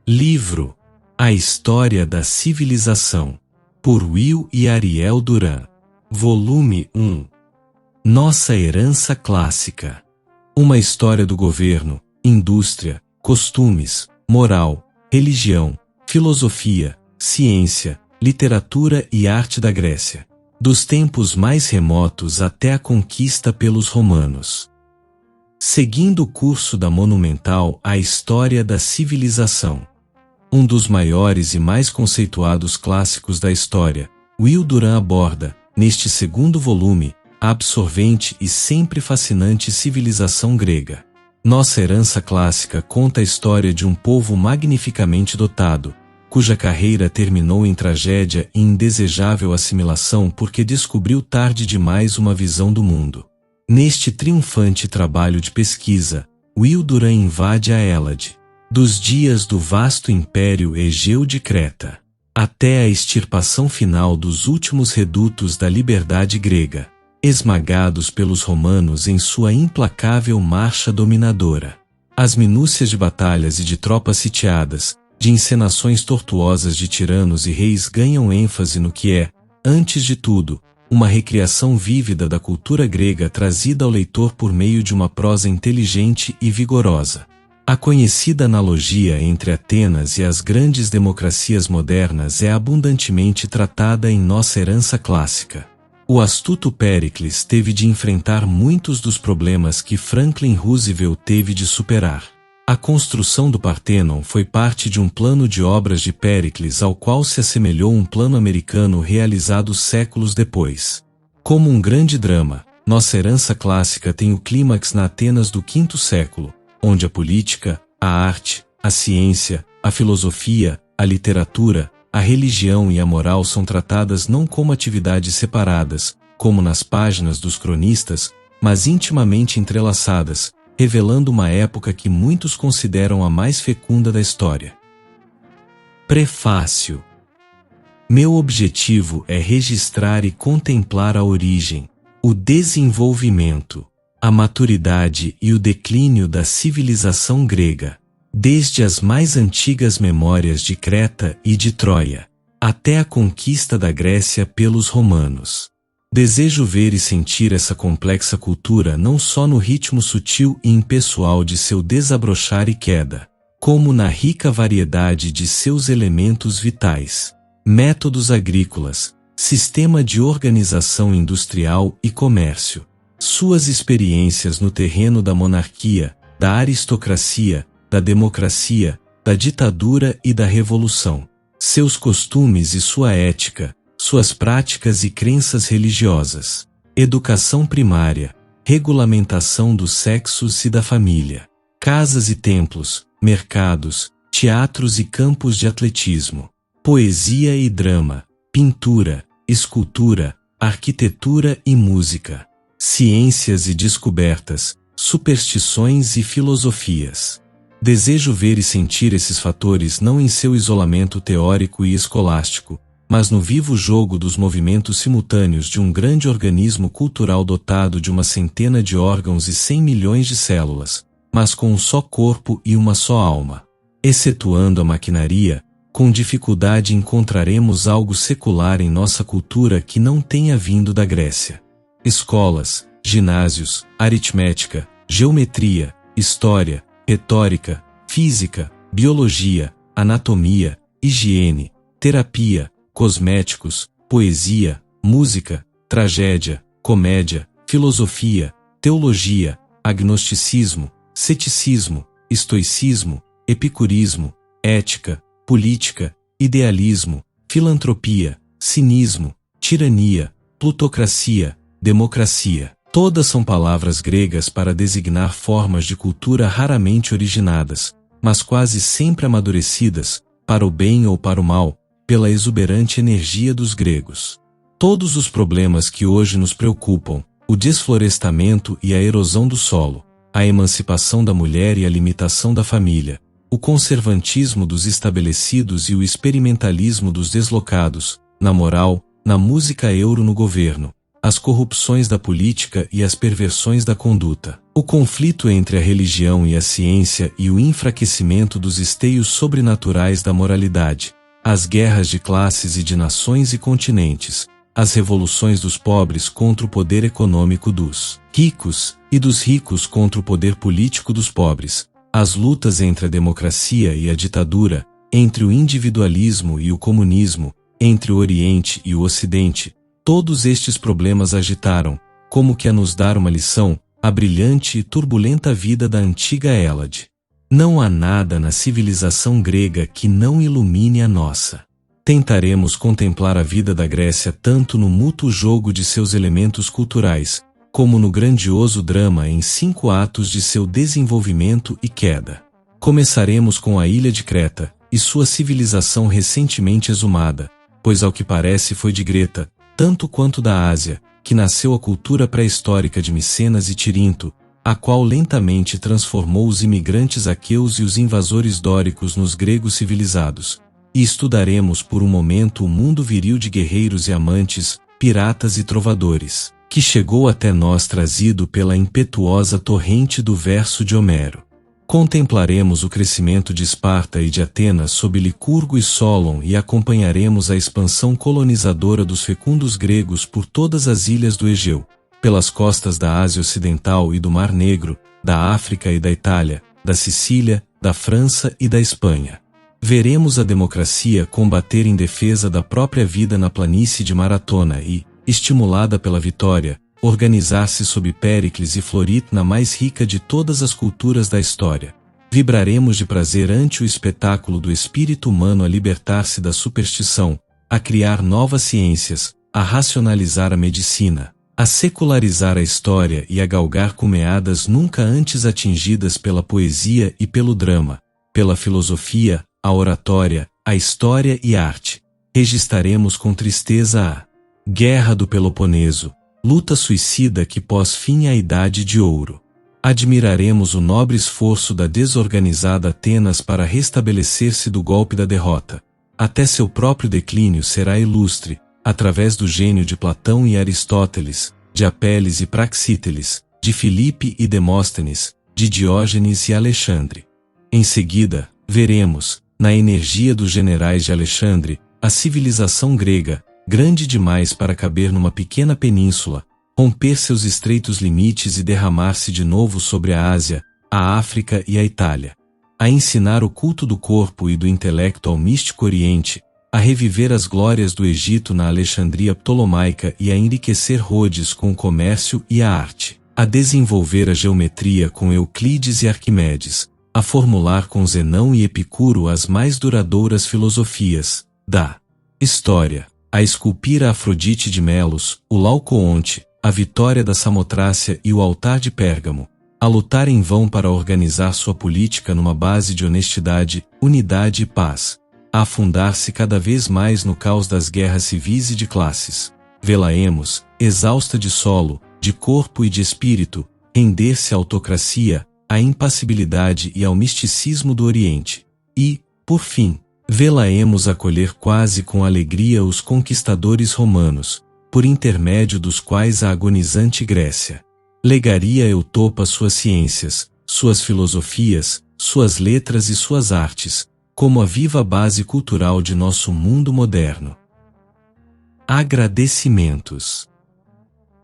Livro A História da Civilização, por Will e Ariel Duran. Volume 1. Nossa Herança Clássica. Uma história do governo, indústria, costumes, moral, religião, filosofia, ciência, literatura e arte da Grécia, dos tempos mais remotos até a conquista pelos romanos. Seguindo o curso da monumental A História da Civilização, um dos maiores e mais conceituados clássicos da história, Will Duran aborda, neste segundo volume, a absorvente e sempre fascinante civilização grega. Nossa herança clássica conta a história de um povo magnificamente dotado, cuja carreira terminou em tragédia e indesejável assimilação porque descobriu tarde demais uma visão do mundo. Neste triunfante trabalho de pesquisa, Will Duran invade a Hélade, dos dias do vasto império Egeu de Creta, até a extirpação final dos últimos redutos da liberdade grega, esmagados pelos romanos em sua implacável marcha dominadora. As minúcias de batalhas e de tropas sitiadas, de encenações tortuosas de tiranos e reis ganham ênfase no que é, antes de tudo, uma recriação vívida da cultura grega trazida ao leitor por meio de uma prosa inteligente e vigorosa. A conhecida analogia entre Atenas e as grandes democracias modernas é abundantemente tratada em Nossa Herança Clássica. O astuto Péricles teve de enfrentar muitos dos problemas que Franklin Roosevelt teve de superar. A construção do Partenon foi parte de um plano de obras de Péricles ao qual se assemelhou um plano americano realizado séculos depois. Como um grande drama, Nossa Herança Clássica tem o clímax na Atenas do V século, onde a política, a arte, a ciência, a filosofia, a literatura, a religião e a moral são tratadas não como atividades separadas, como nas páginas dos cronistas, mas intimamente entrelaçadas, revelando uma época que muitos consideram a mais fecunda da história. Prefácio. Meu objetivo é registrar e contemplar a origem, o desenvolvimento, a maturidade e o declínio da civilização grega, desde as mais antigas memórias de Creta e de Troia, até a conquista da Grécia pelos romanos. Desejo ver e sentir essa complexa cultura não só no ritmo sutil e impessoal de seu desabrochar e queda, como na rica variedade de seus elementos vitais, métodos agrícolas, sistema de organização industrial e comércio, suas experiências no terreno da monarquia, da aristocracia, da democracia, da ditadura e da revolução, seus costumes e sua ética, suas práticas e crenças religiosas, educação primária, regulamentação dos sexos e da família, casas e templos, mercados, teatros e campos de atletismo, poesia e drama, pintura, escultura, arquitetura e música, ciências e descobertas, superstições e filosofias. Desejo ver e sentir esses fatores não em seu isolamento teórico e escolástico, mas no vivo jogo dos movimentos simultâneos de um grande organismo cultural dotado de uma centena de órgãos e 100 milhões de células, mas com um só corpo e uma só alma. Excetuando a maquinaria, com dificuldade encontraremos algo secular em nossa cultura que não tenha vindo da Grécia. Escolas, ginásios, aritmética, geometria, história, retórica, física, biologia, anatomia, higiene, terapia, cosméticos, poesia, música, tragédia, comédia, filosofia, teologia, agnosticismo, ceticismo, estoicismo, epicurismo, ética, política, idealismo, filantropia, cinismo, tirania, plutocracia, democracia. Todas são palavras gregas para designar formas de cultura raramente originadas, mas quase sempre amadurecidas, para o bem ou para o mal, pela exuberante energia dos gregos. Todos os problemas que hoje nos preocupam, o desflorestamento e a erosão do solo, a emancipação da mulher e a limitação da família, o conservantismo dos estabelecidos e o experimentalismo dos deslocados, na moral, na música euro no governo, as corrupções da política e as perversões da conduta, o conflito entre a religião e a ciência e o enfraquecimento dos esteios sobrenaturais da moralidade, as guerras de classes e de nações e continentes, as revoluções dos pobres contra o poder econômico dos ricos e dos ricos contra o poder político dos pobres, as lutas entre a democracia e a ditadura, entre o individualismo e o comunismo, entre o Oriente e o Ocidente. Todos estes problemas agitaram, como que a nos dar uma lição, a brilhante e turbulenta vida da antiga Hélade. Não há nada na civilização grega que não ilumine a nossa. Tentaremos contemplar a vida da Grécia tanto no mútuo jogo de seus elementos culturais, como no grandioso drama em 5 atos de seu desenvolvimento e queda. Começaremos com a ilha de Creta, e sua civilização recentemente exumada, pois ao que parece foi de Greta, tanto quanto da Ásia, que nasceu a cultura pré-histórica de Micenas e Tirinto, a qual lentamente transformou os imigrantes aqueus e os invasores dóricos nos gregos civilizados. E estudaremos por um momento o mundo viril de guerreiros e amantes, piratas e trovadores, que chegou até nós trazido pela impetuosa torrente do verso de Homero. Contemplaremos o crescimento de Esparta e de Atenas sob Licurgo e Solon e acompanharemos a expansão colonizadora dos fecundos gregos por todas as ilhas do Egeu, pelas costas da Ásia Ocidental e do Mar Negro, da África e da Itália, da Sicília, da França e da Espanha. Veremos a democracia combater em defesa da própria vida na planície de Maratona e, estimulada pela vitória, organizar-se sob Péricles e Florite na mais rica de todas as culturas da história. Vibraremos de prazer ante o espetáculo do espírito humano a libertar-se da superstição, a criar novas ciências, a racionalizar a medicina, a secularizar a história e a galgar cumeadas nunca antes atingidas pela poesia e pelo drama, pela filosofia, a oratória, a história e a arte. Registaremos com tristeza a Guerra do Peloponeso, luta suicida que pôs fim à Idade de Ouro. Admiraremos o nobre esforço da desorganizada Atenas para restabelecer-se do golpe da derrota. Até seu próprio declínio será ilustre, através do gênio de Platão e Aristóteles, de Apeles e Praxíteles, de Filipe e Demóstenes, de Diógenes e Alexandre. Em seguida, veremos, na energia dos generais de Alexandre, a civilização grega, grande demais para caber numa pequena península, romper seus estreitos limites e derramar-se de novo sobre a Ásia, a África e a Itália. A ensinar o culto do corpo e do intelecto ao místico Oriente, a reviver as glórias do Egito na Alexandria Ptolomaica e a enriquecer Rhodes com o comércio e a arte, a desenvolver a geometria com Euclides e Arquimedes, a formular com Zenão e Epicuro as mais duradouras filosofias da história, a esculpir a Afrodite de Melos, o Laocoonte, a vitória da Samotrácia e o altar de Pérgamo, a lutar em vão para organizar sua política numa base de honestidade, unidade e paz, a afundar-se cada vez mais no caos das guerras civis e de classes. Vê-la-emos, exausta de solo, de corpo e de espírito, render-se à autocracia, à impassibilidade e ao misticismo do Oriente. E, por fim, vê-la-emos acolher quase com alegria os conquistadores romanos, por intermédio dos quais a agonizante Grécia legaria a Eutopa suas ciências, suas filosofias, suas letras e suas artes, como a viva base cultural de nosso mundo moderno. Agradecimentos.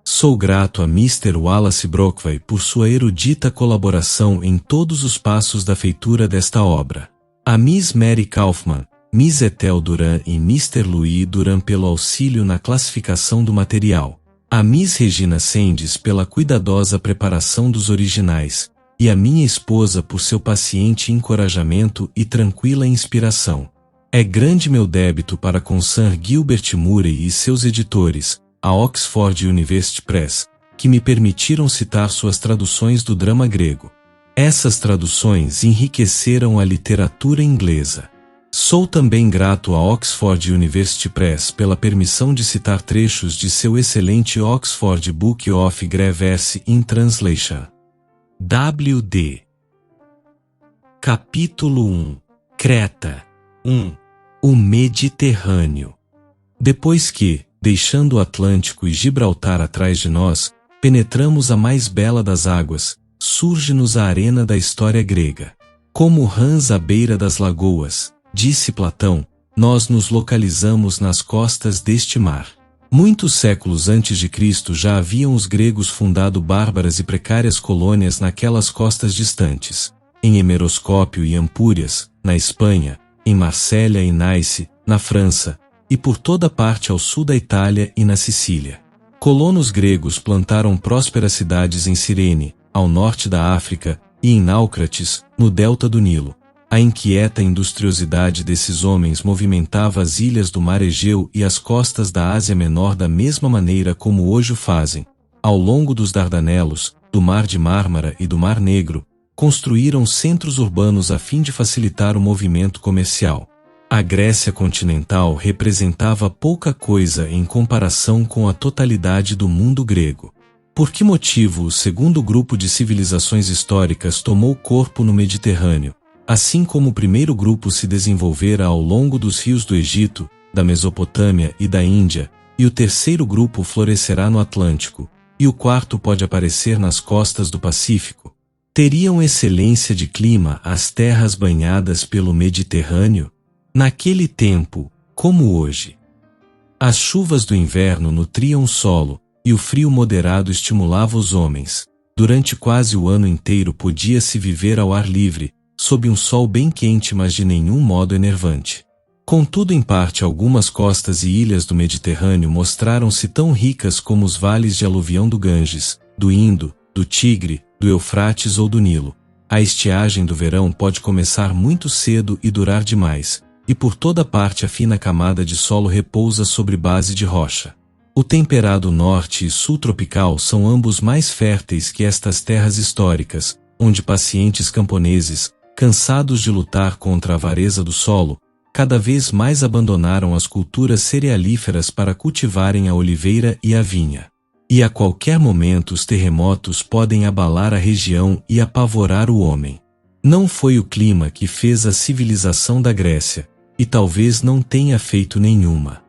Sou grato a Mr. Wallace Brockway por sua erudita colaboração em todos os passos da feitura desta obra. A Miss Mary Kaufman, Miss Ethel Duran e Mr. Louis Duran pelo auxílio na classificação do material. A Miss Regina Sendes pela cuidadosa preparação dos originais, e a minha esposa por seu paciente encorajamento e tranquila inspiração. É grande meu débito para com Sir Gilbert Murray e seus editores, a Oxford University Press, que me permitiram citar suas traduções do drama grego. Essas traduções enriqueceram a literatura inglesa. Sou também grato à Oxford University Press pela permissão de citar trechos de seu excelente Oxford Book of Greek Verse in Translation. W.D. Capítulo 1. Creta. 1. O Mediterrâneo. Depois que, deixando o Atlântico e Gibraltar atrás de nós, penetramos a mais bela das águas, surge-nos a arena da história grega. Como rãs à beira das lagoas, disse Platão, nós nos localizamos nas costas deste mar. Muitos séculos antes de Cristo já haviam os gregos fundado bárbaras e precárias colônias naquelas costas distantes, em Hemeroscópio e Ampúrias, na Espanha, em Marsella e Nice, na França, e por toda parte ao sul da Itália e na Sicília. Colonos gregos plantaram prósperas cidades em Cirene, ao norte da África, e em Náucrates, no delta do Nilo. A inquieta industriosidade desses homens movimentava as ilhas do Mar Egeu e as costas da Ásia Menor da mesma maneira como hoje o fazem. Ao longo dos Dardanelos, do Mar de Mármara e do Mar Negro, construíram centros urbanos a fim de facilitar o movimento comercial. A Grécia continental representava pouca coisa em comparação com a totalidade do mundo grego. Por que motivo o segundo grupo de civilizações históricas tomou corpo no Mediterrâneo, assim como o primeiro grupo se desenvolvera ao longo dos rios do Egito, da Mesopotâmia e da Índia, e o terceiro grupo florescerá no Atlântico, e o quarto pode aparecer nas costas do Pacífico? Teriam excelência de clima as terras banhadas pelo Mediterrâneo? Naquele tempo, como hoje, as chuvas do inverno nutriam o solo, e o frio moderado estimulava os homens. Durante quase o ano inteiro podia-se viver ao ar livre, sob um sol bem quente, mas de nenhum modo enervante. Contudo, em parte, algumas costas e ilhas do Mediterrâneo mostraram-se tão ricas como os vales de aluvião do Ganges, do Indo, do Tigre, do Eufrates ou do Nilo. A estiagem do verão pode começar muito cedo e durar demais, e por toda parte a fina camada de solo repousa sobre base de rocha. O temperado norte e sul tropical são ambos mais férteis que estas terras históricas, onde pacientes camponeses, cansados de lutar contra a avareza do solo, cada vez mais abandonaram as culturas cerealíferas para cultivarem a oliveira e a vinha. E a qualquer momento os terremotos podem abalar a região e apavorar o homem. Não foi o clima que fez a civilização da Grécia, e talvez não tenha feito nenhuma.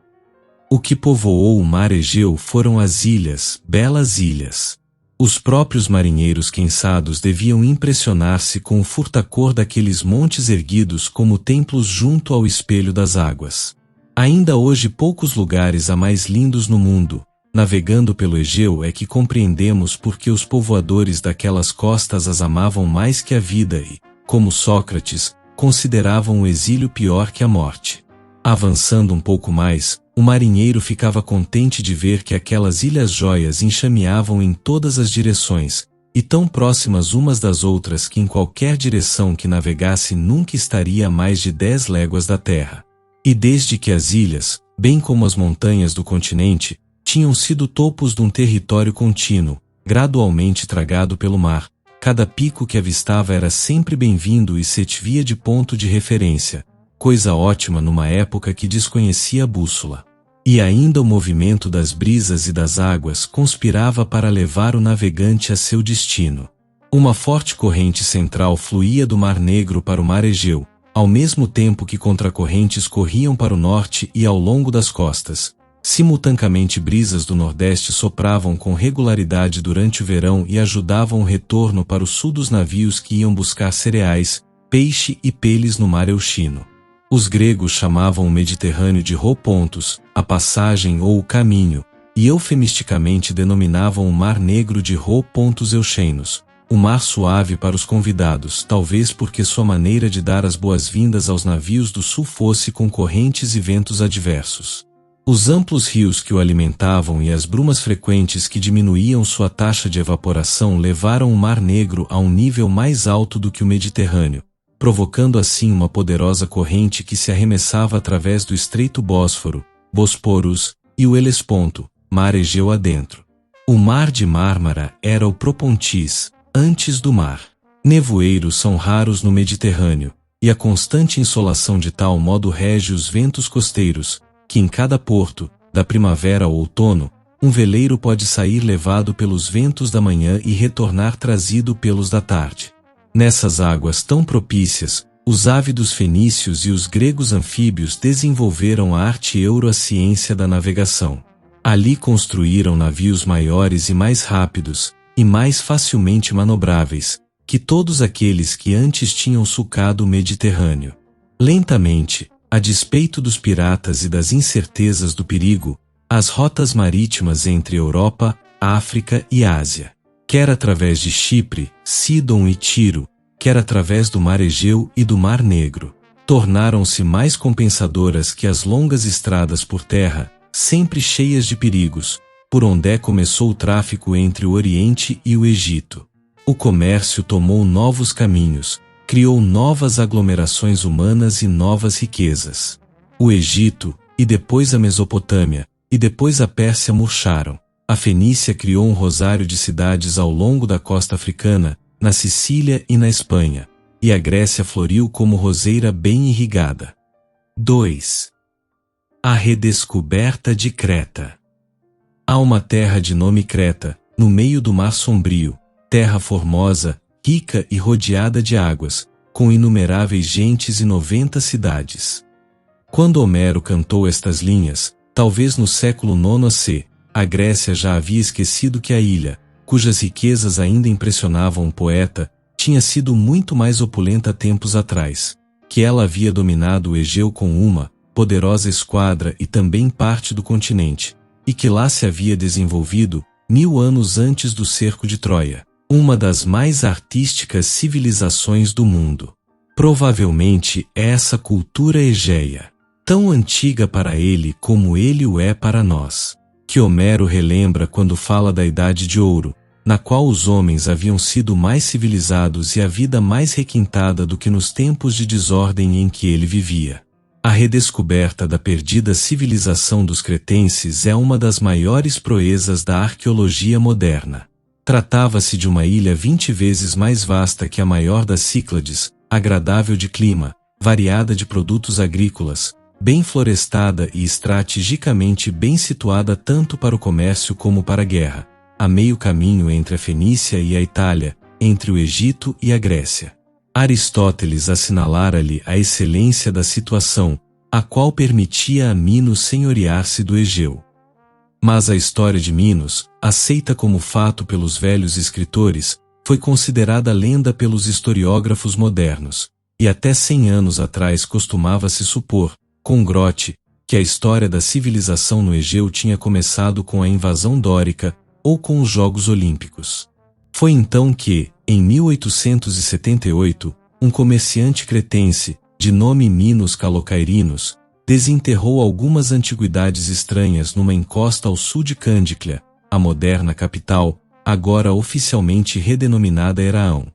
O que povoou o Mar Egeu foram as ilhas, belas ilhas. Os próprios marinheiros cansados deviam impressionar-se com o furtacor daqueles montes erguidos como templos junto ao espelho das águas. Ainda hoje poucos lugares há mais lindos no mundo. Navegando pelo Egeu é que compreendemos por que os povoadores daquelas costas as amavam mais que a vida e, como Sócrates, consideravam o exílio pior que a morte. Avançando um pouco mais, o marinheiro ficava contente de ver que aquelas ilhas-joias enxameavam em todas as direções, e tão próximas umas das outras que em qualquer direção que navegasse nunca estaria a mais de 10 léguas da terra. E desde que as ilhas, bem como as montanhas do continente, tinham sido topos de um território contínuo, gradualmente tragado pelo mar, cada pico que avistava era sempre bem-vindo e servia de ponto de referência, coisa ótima numa época que desconhecia a bússola. E ainda o movimento das brisas e das águas conspirava para levar o navegante a seu destino. Uma forte corrente central fluía do Mar Negro para o Mar Egeu, ao mesmo tempo que contracorrentes corriam para o norte e ao longo das costas. Simultaneamente brisas do Nordeste sopravam com regularidade durante o verão e ajudavam o retorno para o sul dos navios que iam buscar cereais, peixe e peles no Mar Euxino. Os gregos chamavam o Mediterrâneo de Rho-Pontos, a passagem ou o caminho, e eufemisticamente denominavam o Mar Negro de Rho-Pontos Euxenos, o mar suave para os convidados, talvez porque sua maneira de dar as boas-vindas aos navios do sul fosse com correntes e ventos adversos. Os amplos rios que o alimentavam e as brumas frequentes que diminuíam sua taxa de evaporação levaram o Mar Negro a um nível mais alto do que o Mediterrâneo, provocando assim uma poderosa corrente que se arremessava através do estreito Bósforo, Bosporus, e o Helesponto, Mar Egeu adentro. O Mar de Mármara era o Propontis, antes do mar. Nevoeiros são raros no Mediterrâneo, e a constante insolação de tal modo rege os ventos costeiros, que em cada porto, da primavera ao outono, um veleiro pode sair levado pelos ventos da manhã e retornar trazido pelos da tarde. Nessas águas tão propícias, os ávidos fenícios e os gregos anfíbios desenvolveram a arte euro, a ciência da navegação. Ali construíram navios maiores e mais rápidos, e mais facilmente manobráveis, que todos aqueles que antes tinham sulcado o Mediterrâneo. Lentamente, a despeito dos piratas e das incertezas do perigo, as rotas marítimas entre Europa, África e Ásia, quer através de Chipre, Sidon e Tiro, quer através do Mar Egeu e do Mar Negro, tornaram-se mais compensadoras que as longas estradas por terra, sempre cheias de perigos, por onde começou o tráfico entre o Oriente e o Egito. O comércio tomou novos caminhos, criou novas aglomerações humanas e novas riquezas. O Egito, e depois a Mesopotâmia, e depois a Pérsia murcharam. A Fenícia criou um rosário de cidades ao longo da costa africana, na Sicília e na Espanha, e a Grécia floriu como roseira bem irrigada. 2. A redescoberta de Creta. Há uma terra de nome Creta, no meio do Mar Sombrio, terra formosa, rica e rodeada de águas, com inumeráveis gentes e 90 cidades. Quando Homero cantou estas linhas, talvez no século IX a.C., a Grécia já havia esquecido que a ilha, cujas riquezas ainda impressionavam o poeta, tinha sido muito mais opulenta tempos atrás, que ela havia dominado o Egeu com uma poderosa esquadra e também parte do continente, e que lá se havia desenvolvido, 1000 anos antes do cerco de Troia, uma das mais artísticas civilizações do mundo. Provavelmente essa cultura egeia, tão antiga para ele como ele o é para nós, que Homero relembra quando fala da Idade de Ouro, na qual os homens haviam sido mais civilizados e a vida mais requintada do que nos tempos de desordem em que ele vivia. A redescoberta da perdida civilização dos cretenses é uma das maiores proezas da arqueologia moderna. Tratava-se de uma ilha 20 vezes mais vasta que a maior das Cíclades, agradável de clima, variada de produtos agrícolas, bem florestada e estrategicamente bem situada tanto para o comércio como para a guerra, a meio caminho entre a Fenícia e a Itália, entre o Egito e a Grécia. Aristóteles assinalara-lhe a excelência da situação, a qual permitia a Minos senhorear-se do Egeu. Mas a história de Minos, aceita como fato pelos velhos escritores, foi considerada lenda pelos historiógrafos modernos, e até 100 anos atrás costumava-se supor, com Grote, que a história da civilização no Egeu tinha começado com a invasão dórica ou com os Jogos Olímpicos. Foi então que, em 1878, um comerciante cretense, de nome Minos Calocairinos, desenterrou algumas antiguidades estranhas numa encosta ao sul de Candiclia, a moderna capital, agora oficialmente redenominada Eraão.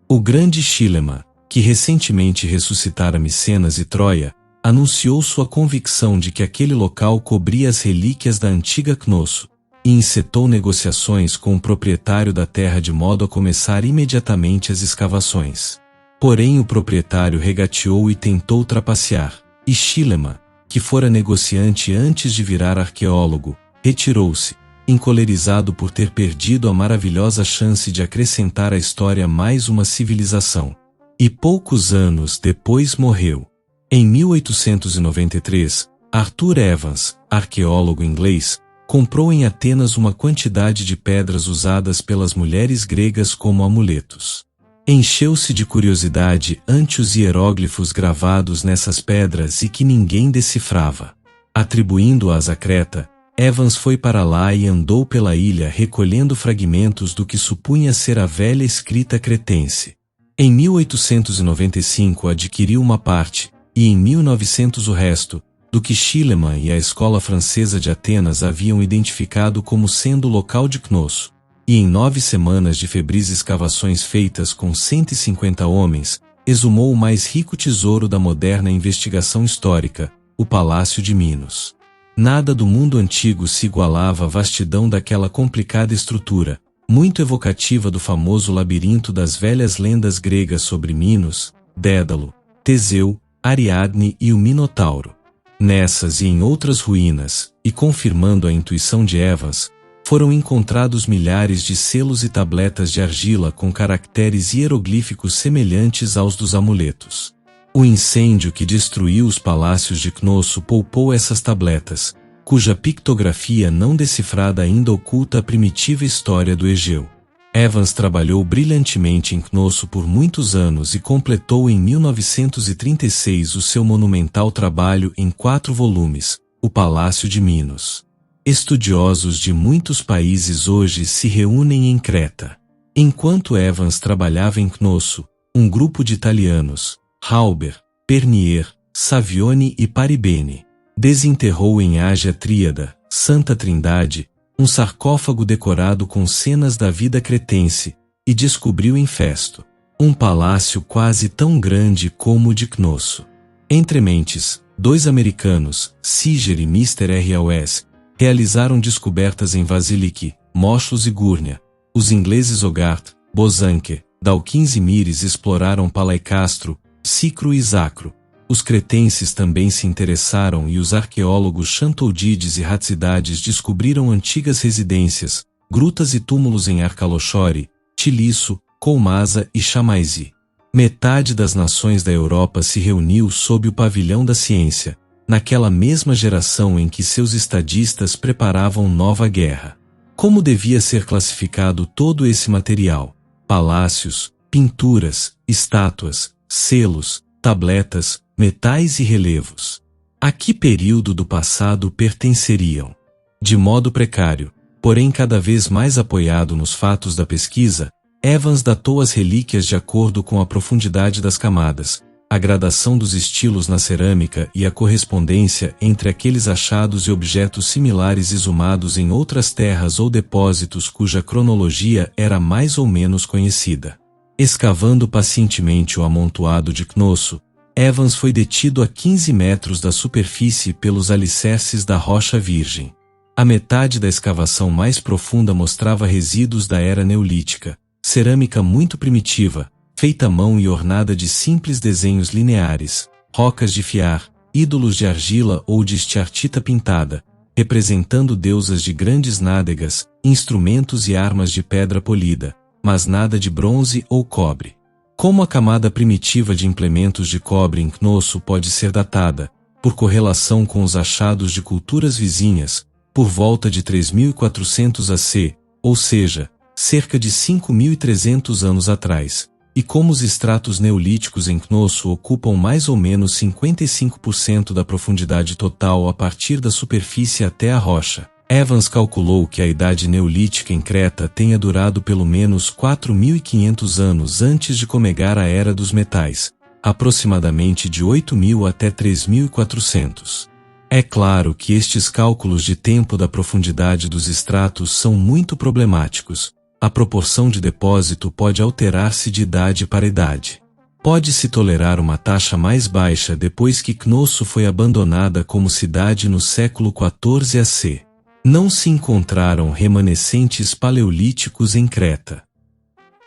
O grande Xilema, que recentemente ressuscitara Micenas e Troia, anunciou sua convicção de que aquele local cobria as relíquias da antiga Cnosso, e encetou negociações com o proprietário da terra de modo a começar imediatamente as escavações. Porém o proprietário regateou e tentou trapacear, e Xilema, que fora negociante antes de virar arqueólogo, retirou-se, encolerizado por ter perdido a maravilhosa chance de acrescentar à história mais uma civilização. E poucos anos depois morreu. Em 1893, Arthur Evans, arqueólogo inglês, comprou em Atenas uma quantidade de pedras usadas pelas mulheres gregas como amuletos. Encheu-se de curiosidade ante os hieróglifos gravados nessas pedras e que ninguém decifrava. Atribuindo-as a Creta, Evans foi para lá e andou pela ilha recolhendo fragmentos do que supunha ser a velha escrita cretense. Em 1895 adquiriu uma parte, e em 1900 o resto, do que Schliemann e a Escola Francesa de Atenas haviam identificado como sendo o local de Cnosso, e em 9 semanas de febris escavações feitas com 150 homens, exumou o mais rico tesouro da moderna investigação histórica, o Palácio de Minos. Nada do mundo antigo se igualava à vastidão daquela complicada estrutura, muito evocativa do famoso labirinto das velhas lendas gregas sobre Minos, Dédalo, Teseu, Ariadne e o Minotauro. Nessas e em outras ruínas, e confirmando a intuição de Evans, foram encontrados milhares de selos e tabletas de argila com caracteres hieroglíficos semelhantes aos dos amuletos. O incêndio que destruiu os palácios de Cnosso poupou essas tabletas, cuja pictografia não decifrada ainda oculta a primitiva história do Egeu. Evans trabalhou brilhantemente em Cnosso por muitos anos e completou em 1936 o seu monumental trabalho em 4 volumes, O Palácio de Minos. Estudiosos de muitos países hoje se reúnem em Creta. Enquanto Evans trabalhava em Cnosso, um grupo de italianos, Halber, Pernier, Savioni e Paribene, desenterrou em Ágia Tríada, Santa Trindade, um sarcófago decorado com cenas da vida cretense, e descobriu em Festo um palácio quase tão grande como o de Cnosso. Entre mentes, 2 americanos, Siger e Mr. R.O.S., realizaram descobertas em Vasiliki, Moschus e Gurnia. Os ingleses Hogarth, Bosanquet, Dawkins e Mires exploraram Palaicastro, Cicro e Zacro. Os cretenses também se interessaram e os arqueólogos Chantoudides e Hatzidades descobriram antigas residências, grutas e túmulos em Arcalochore, Tilisso, Coumasa e Chamaizi. Metade das nações da Europa se reuniu sob o pavilhão da ciência, naquela mesma geração em que seus estadistas preparavam nova guerra. Como devia ser classificado todo esse material? Palácios, pinturas, estátuas, selos, tabletas, metais e relevos. A que período do passado pertenceriam? De modo precário, porém cada vez mais apoiado nos fatos da pesquisa, Evans datou as relíquias de acordo com a profundidade das camadas, a gradação dos estilos na cerâmica e a correspondência entre aqueles achados e objetos similares exumados em outras terras ou depósitos cuja cronologia era mais ou menos conhecida. Escavando pacientemente o amontoado de Cnosso, Evans foi detido a 15 metros da superfície pelos alicerces da rocha virgem. A metade da escavação mais profunda mostrava resíduos da era neolítica, cerâmica muito primitiva, feita à mão e ornada de simples desenhos lineares, rocas de fiar, ídolos de argila ou de estiartita pintada, representando deusas de grandes nádegas, instrumentos e armas de pedra polida, mas nada de bronze ou cobre. Como a camada primitiva de implementos de cobre em Cnosso pode ser datada, por correlação com os achados de culturas vizinhas, por volta de 3400 AC, ou seja, cerca de 5.300 anos atrás, e como os estratos neolíticos em Cnosso ocupam mais ou menos 55% da profundidade total a partir da superfície até a rocha, Evans calculou que a idade neolítica em Creta tenha durado pelo menos 4.500 anos antes de começar a Era dos Metais, aproximadamente de 8.000 até 3.400. É claro que estes cálculos de tempo da profundidade dos estratos são muito problemáticos. A proporção de depósito pode alterar-se de idade para idade. Pode-se tolerar uma taxa mais baixa depois que Cnosso foi abandonada como cidade no século XIV AC. Não se encontraram remanescentes paleolíticos em Creta.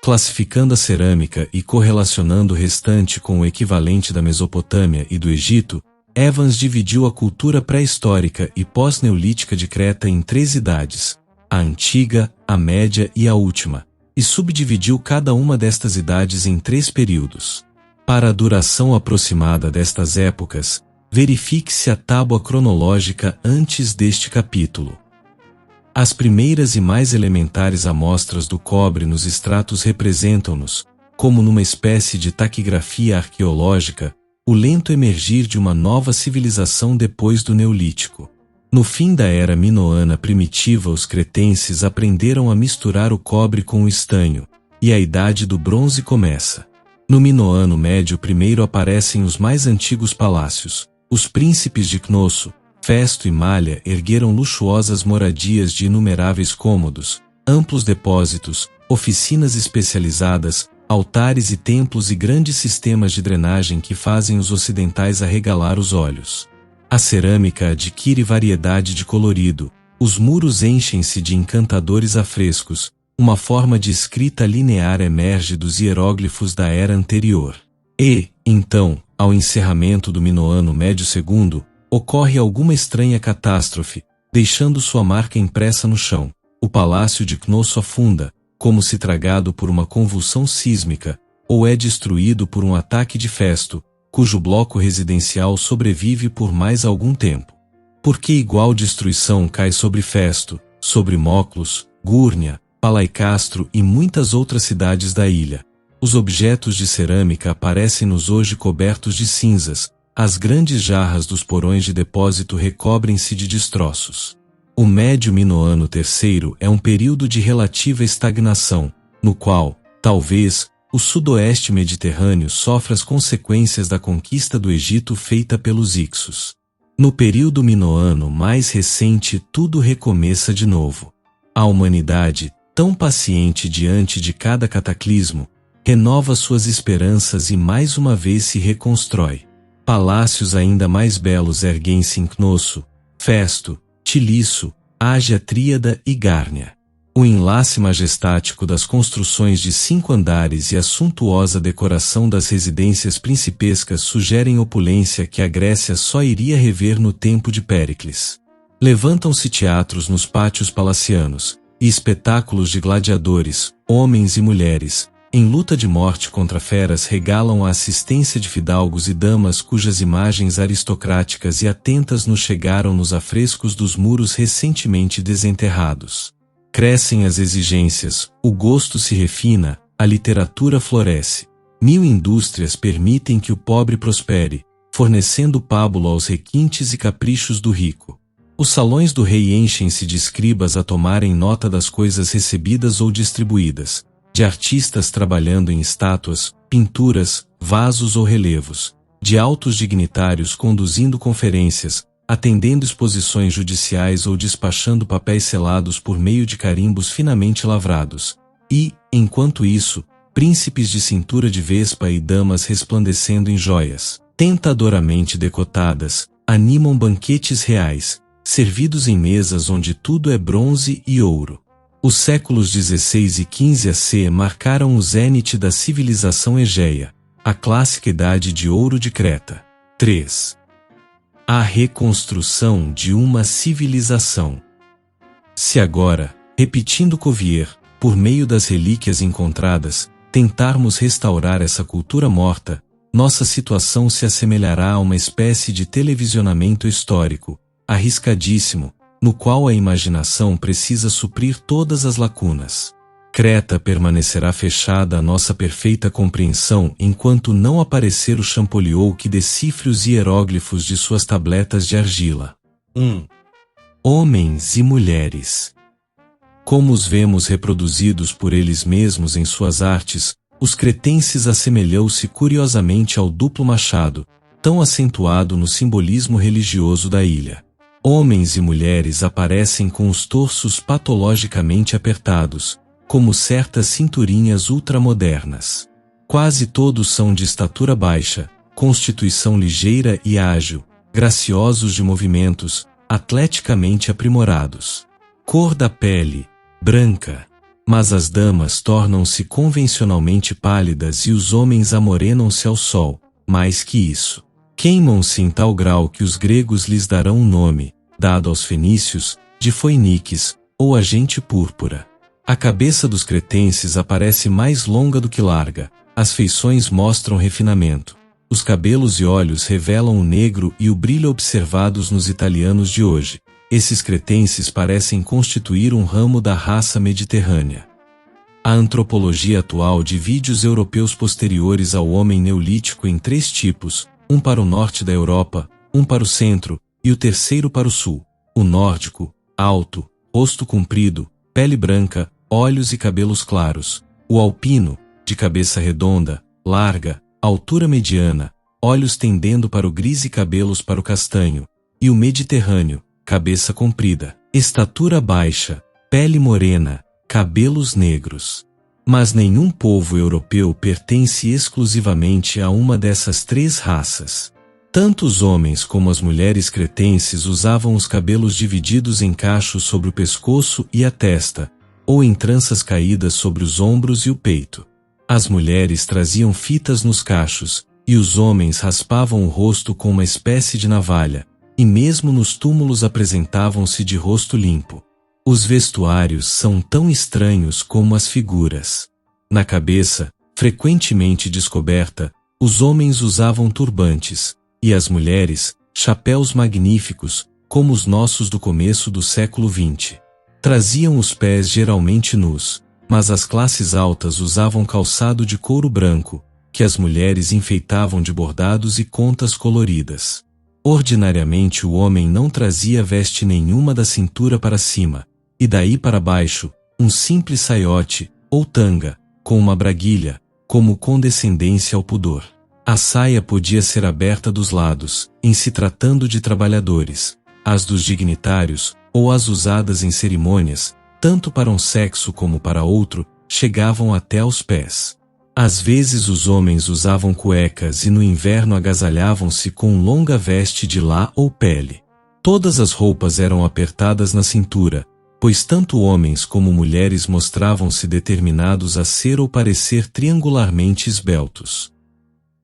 Classificando a cerâmica e correlacionando o restante com o equivalente da Mesopotâmia e do Egito, Evans dividiu a cultura pré-histórica e pós-neolítica de Creta em 3 idades, a antiga, a média e a última, e subdividiu cada uma destas idades em 3 períodos. Para a duração aproximada destas épocas, verifique-se a tábua cronológica antes deste capítulo. As primeiras e mais elementares amostras do cobre nos estratos representam-nos, como numa espécie de taquigrafia arqueológica, o lento emergir de uma nova civilização depois do Neolítico. No fim da era minoana primitiva, os cretenses aprenderam a misturar o cobre com o estanho, e a idade do bronze começa. No Minoano Médio primeiro aparecem os mais antigos palácios. Os príncipes de Cnosso, Festo e Malha ergueram luxuosas moradias de inumeráveis cômodos, amplos depósitos, oficinas especializadas, altares e templos e grandes sistemas de drenagem que fazem os ocidentais arregalar os olhos. A cerâmica adquire variedade de colorido, os muros enchem-se de encantadores afrescos, uma forma de escrita linear emerge dos hieróglifos da era anterior. E, então, ao encerramento do Minoano Médio II, ocorre alguma estranha catástrofe, deixando sua marca impressa no chão. O palácio de Cnosso afunda, como se tragado por uma convulsão sísmica, ou é destruído por um ataque de Festo, cujo bloco residencial sobrevive por mais algum tempo. Porque igual destruição cai sobre Festo, sobre Móclos, Gúrnia, Palaicastro e muitas outras cidades da ilha. Os objetos de cerâmica aparecem-nos hoje cobertos de cinzas, as grandes jarras dos porões de depósito recobrem-se de destroços. O Médio Minoano III é um período de relativa estagnação, no qual, talvez, o sudoeste mediterrâneo sofre as consequências da conquista do Egito feita pelos Ixos. No período minoano mais recente tudo recomeça de novo. A humanidade, tão paciente diante de cada cataclismo, renova suas esperanças e mais uma vez se reconstrói. Palácios ainda mais belos erguem-se em Cnosso, Festo, Tilisso, Ágia Tríada e Gárnia. O enlace majestático das construções de 5 andares e a suntuosa decoração das residências principescas sugerem opulência que a Grécia só iria rever no tempo de Péricles. Levantam-se teatros nos pátios palacianos, e espetáculos de gladiadores, homens e mulheres, em luta de morte contra feras regalam a assistência de fidalgos e damas cujas imagens aristocráticas e atentas nos chegaram nos afrescos dos muros recentemente desenterrados. Crescem as exigências, o gosto se refina, a literatura floresce. 1000 indústrias permitem que o pobre prospere, fornecendo pábulo aos requintes e caprichos do rico. Os salões do rei enchem-se de escribas a tomarem nota das coisas recebidas ou distribuídas, de artistas trabalhando em estátuas, pinturas, vasos ou relevos, de altos dignitários conduzindo conferências, atendendo exposições judiciais ou despachando papéis selados por meio de carimbos finamente lavrados. E, enquanto isso, príncipes de cintura de vespa e damas resplandecendo em joias, tentadoramente decotadas, animam banquetes reais, servidos em mesas onde tudo é bronze e ouro. Os séculos XVI e XV AC marcaram o zênite da civilização egéia, a clássica idade de ouro de Creta. 3. A reconstrução de uma civilização. Se agora, repetindo Cuvier, por meio das relíquias encontradas, tentarmos restaurar essa cultura morta, nossa situação se assemelhará a uma espécie de televisionamento histórico, arriscadíssimo, no qual a imaginação precisa suprir todas as lacunas. Creta permanecerá fechada à nossa perfeita compreensão enquanto não aparecer o Champollion que decifre os hieróglifos de suas tabletas de argila. 1. Homens e mulheres. Como os vemos reproduzidos por eles mesmos em suas artes, os cretenses assemelhou-se curiosamente ao duplo machado, tão acentuado no simbolismo religioso da ilha. Homens e mulheres aparecem com os torsos patologicamente apertados, como certas cinturinhas ultramodernas. Quase todos são de estatura baixa, constituição ligeira e ágil, graciosos de movimentos, atleticamente aprimorados. Cor da pele, branca. Mas as damas tornam-se convencionalmente pálidas e os homens amorenam-se ao sol, mais que isso. Queimam-se em tal grau que os gregos lhes darão um nome, dado aos fenícios, de foiniques, ou agente púrpura. A cabeça dos cretenses aparece mais longa do que larga, as feições mostram refinamento. Os cabelos e olhos revelam o negro e o brilho observados nos italianos de hoje. Esses cretenses parecem constituir um ramo da raça mediterrânea. A antropologia atual divide os europeus posteriores ao homem neolítico em 3 tipos, um para o norte da Europa, um para o centro, e o terceiro para o sul. O nórdico, alto, rosto comprido, pele branca, olhos e cabelos claros. O alpino, de cabeça redonda, larga, altura mediana, olhos tendendo para o gris e cabelos para o castanho. E o mediterrâneo, cabeça comprida, estatura baixa, pele morena, cabelos negros. Mas nenhum povo europeu pertence exclusivamente a uma dessas 3 raças. Tanto os homens como as mulheres cretenses usavam os cabelos divididos em cachos sobre o pescoço e a testa, ou em tranças caídas sobre os ombros e o peito. As mulheres traziam fitas nos cachos, e os homens raspavam o rosto com uma espécie de navalha, e mesmo nos túmulos apresentavam-se de rosto limpo. Os vestuários são tão estranhos como as figuras. Na cabeça, frequentemente descoberta, os homens usavam turbantes, e as mulheres, chapéus magníficos, como os nossos do começo do século XX. Traziam os pés geralmente nus, mas as classes altas usavam calçado de couro branco, que as mulheres enfeitavam de bordados e contas coloridas. Ordinariamente o homem não trazia veste nenhuma da cintura para cima, e daí para baixo, um simples saiote, ou tanga, com uma braguilha, como condescendência ao pudor. A saia podia ser aberta dos lados, em se tratando de trabalhadores, as dos dignitários, ou as usadas em cerimônias, tanto para um sexo como para outro, chegavam até aos pés. Às vezes os homens usavam cuecas e no inverno agasalhavam-se com longa veste de lã ou pele. Todas as roupas eram apertadas na cintura, pois tanto homens como mulheres mostravam-se determinados a ser ou parecer triangularmente esbeltos.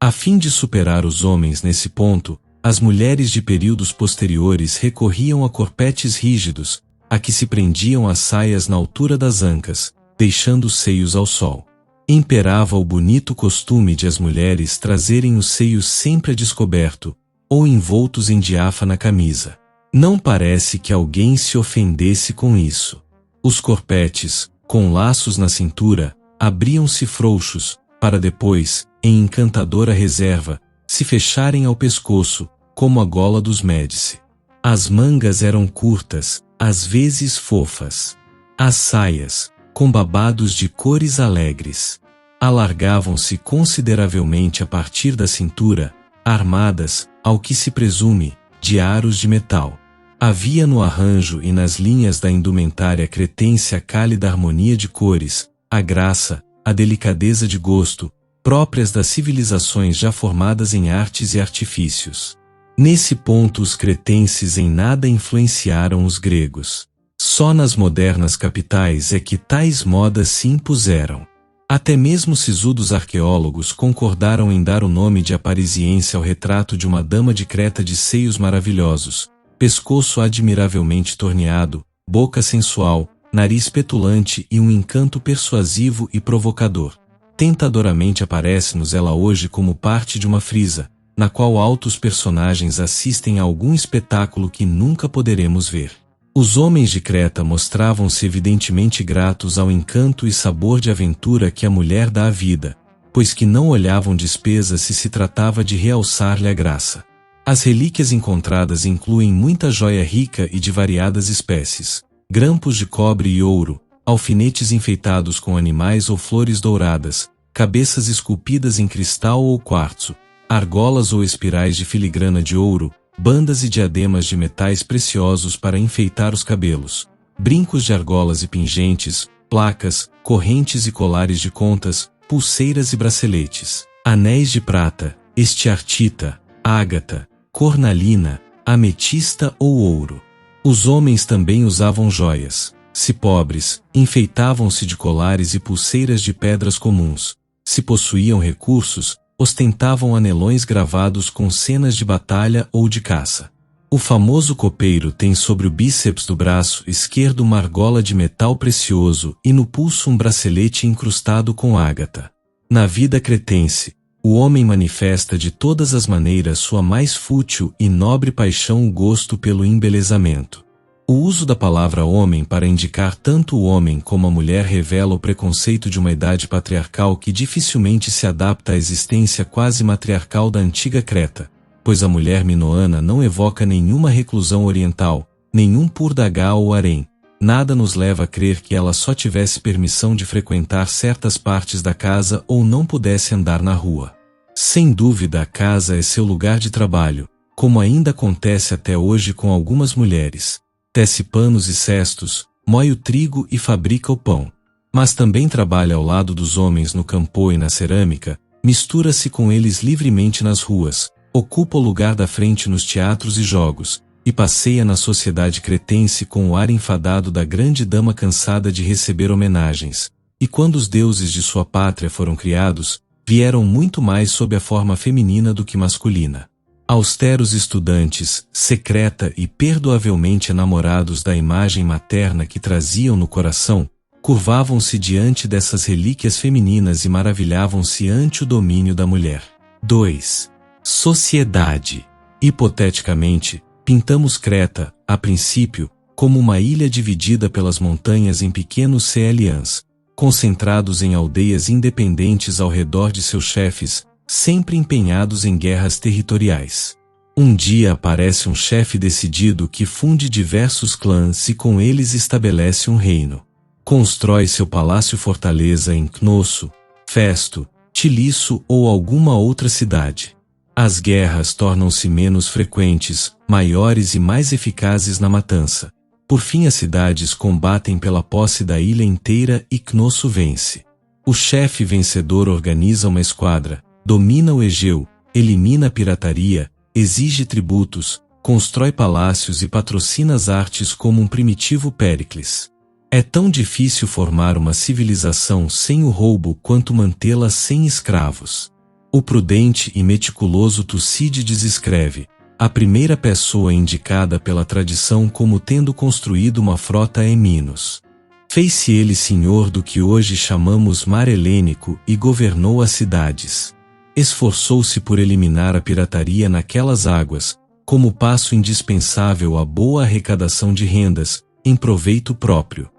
A fim de superar os homens nesse ponto, as mulheres de períodos posteriores recorriam a corpetes rígidos, a que se prendiam as saias na altura das ancas, deixando os seios ao sol. Imperava o bonito costume de as mulheres trazerem os seios sempre a descoberto, ou envoltos em diáfana camisa. Não parece que alguém se ofendesse com isso. Os corpetes, com laços na cintura, abriam-se frouxos, para depois, em encantadora reserva, se fecharem ao pescoço, como a gola dos Médici. As mangas eram curtas, às vezes fofas. As saias, com babados de cores alegres, alargavam-se consideravelmente a partir da cintura, armadas, ao que se presume, de aros de metal. Havia no arranjo e nas linhas da indumentária cretense a cálida harmonia de cores, a graça, a delicadeza de gosto, próprias das civilizações já formadas em artes e artifícios. Nesse ponto os cretenses em nada influenciaram os gregos. Só nas modernas capitais é que tais modas se impuseram. Até mesmo sisudos arqueólogos concordaram em dar o nome de aparisiense ao retrato de uma dama de Creta de seios maravilhosos, pescoço admiravelmente torneado, boca sensual, nariz petulante e um encanto persuasivo e provocador. Tentadoramente aparece-nos ela hoje como parte de uma frisa, na qual altos personagens assistem a algum espetáculo que nunca poderemos ver. Os homens de Creta mostravam-se evidentemente gratos ao encanto e sabor de aventura que a mulher dá à vida, pois que não olhavam despesa se tratava de realçar-lhe a graça. As relíquias encontradas incluem muita joia rica e de variadas espécies, grampos de cobre e ouro, alfinetes enfeitados com animais ou flores douradas, cabeças esculpidas em cristal ou quartzo, argolas ou espirais de filigrana de ouro, bandas e diademas de metais preciosos para enfeitar os cabelos, brincos de argolas e pingentes, placas, correntes e colares de contas, pulseiras e braceletes, anéis de prata, estiartita, ágata, cornalina, ametista ou ouro. Os homens também usavam joias. Se pobres, enfeitavam-se de colares e pulseiras de pedras comuns. Se possuíam recursos, ostentavam anelões gravados com cenas de batalha ou de caça. O famoso copeiro tem sobre o bíceps do braço esquerdo uma argola de metal precioso e no pulso um bracelete incrustado com ágata. Na vida cretense, o homem manifesta de todas as maneiras sua mais fútil e nobre paixão, o gosto pelo embelezamento. O uso da palavra homem para indicar tanto o homem como a mulher revela o preconceito de uma idade patriarcal que dificilmente se adapta à existência quase matriarcal da antiga Creta, pois a mulher minoana não evoca nenhuma reclusão oriental, nenhum purdagá ou harém. Nada nos leva a crer que ela só tivesse permissão de frequentar certas partes da casa ou não pudesse andar na rua. Sem dúvida a casa é seu lugar de trabalho, como ainda acontece até hoje com algumas mulheres. Tece panos e cestos, moe o trigo e fabrica o pão. Mas também trabalha ao lado dos homens no campo e na cerâmica, mistura-se com eles livremente nas ruas, ocupa o lugar da frente nos teatros e jogos, e passeia na sociedade cretense com o ar enfadado da grande dama cansada de receber homenagens. E quando os deuses de sua pátria foram criados, vieram muito mais sob a forma feminina do que masculina. Austeros estudantes, secreta e perdoavelmente enamorados da imagem materna que traziam no coração, curvavam-se diante dessas relíquias femininas e maravilhavam-se ante o domínio da mulher. 2. Sociedade. Hipoteticamente, pintamos Creta, a princípio, como uma ilha dividida pelas montanhas em pequenos clãs, concentrados em aldeias independentes ao redor de seus chefes, sempre empenhados em guerras territoriais. Um dia aparece um chefe decidido que funde diversos clãs e com eles estabelece um reino. Constrói seu palácio-fortaleza em Cnosso, Festo, Tilisso ou alguma outra cidade. As guerras tornam-se menos frequentes, maiores e mais eficazes na matança. Por fim, as cidades combatem pela posse da ilha inteira e Cnosso vence. O chefe vencedor organiza uma esquadra, domina o Egeu, elimina a pirataria, exige tributos, constrói palácios e patrocina as artes como um primitivo Péricles. É tão difícil formar uma civilização sem o roubo quanto mantê-la sem escravos. O prudente e meticuloso Tucídides escreve: a primeira pessoa indicada pela tradição como tendo construído uma frota é Minos. Fez-se ele senhor do que hoje chamamos Mar Helênico e governou as cidades. Esforçou-se por eliminar a pirataria naquelas águas, como passo indispensável à boa arrecadação de rendas, em proveito próprio.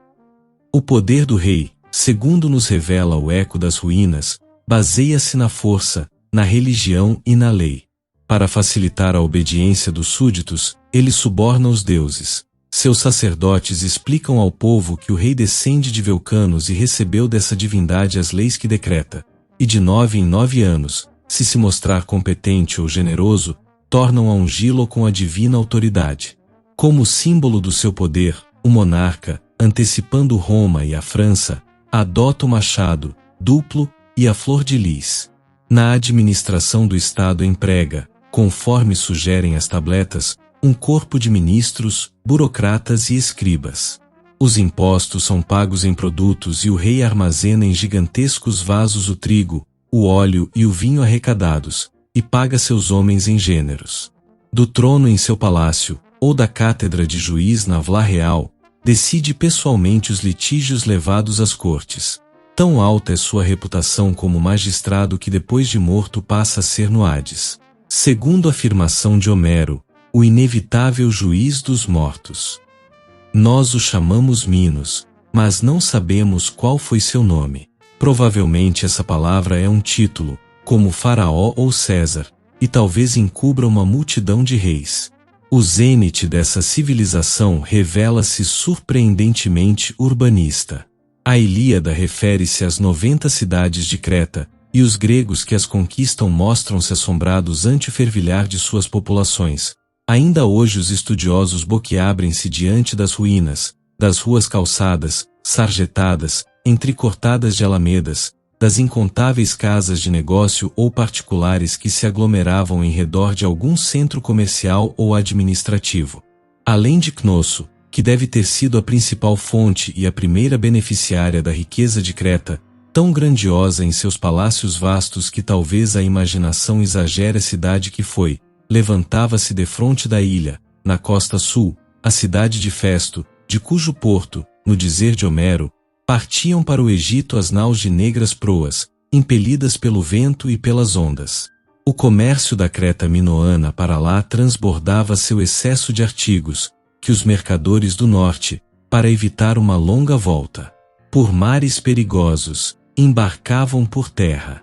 O poder do rei, segundo nos revela o eco das ruínas, baseia-se na força, na religião e na lei. Para facilitar a obediência dos súditos, ele suborna os deuses. Seus sacerdotes explicam ao povo que o rei descende de Vulcanos e recebeu dessa divindade as leis que decreta, e de 9 em 9 anos, se mostrar competente ou generoso, tornam a ungí-lo com a divina autoridade. Como símbolo do seu poder, o monarca, antecipando Roma e a França, adota o machado, duplo, e a flor de lis. Na administração do Estado emprega, conforme sugerem as tabletas, um corpo de ministros, burocratas e escribas. Os impostos são pagos em produtos e o rei armazena em gigantescos vasos o trigo, o óleo e o vinho arrecadados, e paga seus homens em gêneros. Do trono em seu palácio, ou da cátedra de juiz na Vla Real, decide pessoalmente os litígios levados às cortes. Tão alta é sua reputação como magistrado que depois de morto passa a ser no Hades. Segundo a afirmação de Homero, o inevitável juiz dos mortos. Nós o chamamos Minos, mas não sabemos qual foi seu nome. Provavelmente essa palavra é um título, como Faraó ou César, e talvez encubra uma multidão de reis. O zênite dessa civilização revela-se surpreendentemente urbanista. A Ilíada refere-se às 90 cidades de Creta, e os gregos que as conquistam mostram-se assombrados ante o fervilhar de suas populações. Ainda hoje os estudiosos boquiabrem-se diante das ruínas, das ruas calçadas, sarjetadas, entrecortadas de alamedas, das incontáveis casas de negócio ou particulares que se aglomeravam em redor de algum centro comercial ou administrativo. Além de Cnosso, que deve ter sido a principal fonte e a primeira beneficiária da riqueza de Creta, tão grandiosa em seus palácios vastos que talvez a imaginação exagere a cidade que foi, levantava-se defronte da ilha, na costa sul, a cidade de Festo, de cujo porto, no dizer de Homero, partiam para o Egito as naus de negras proas, impelidas pelo vento e pelas ondas. O comércio da Creta minoana para lá transbordava seu excesso de artigos, que os mercadores do norte, para evitar uma longa volta por mares perigosos, embarcavam por terra.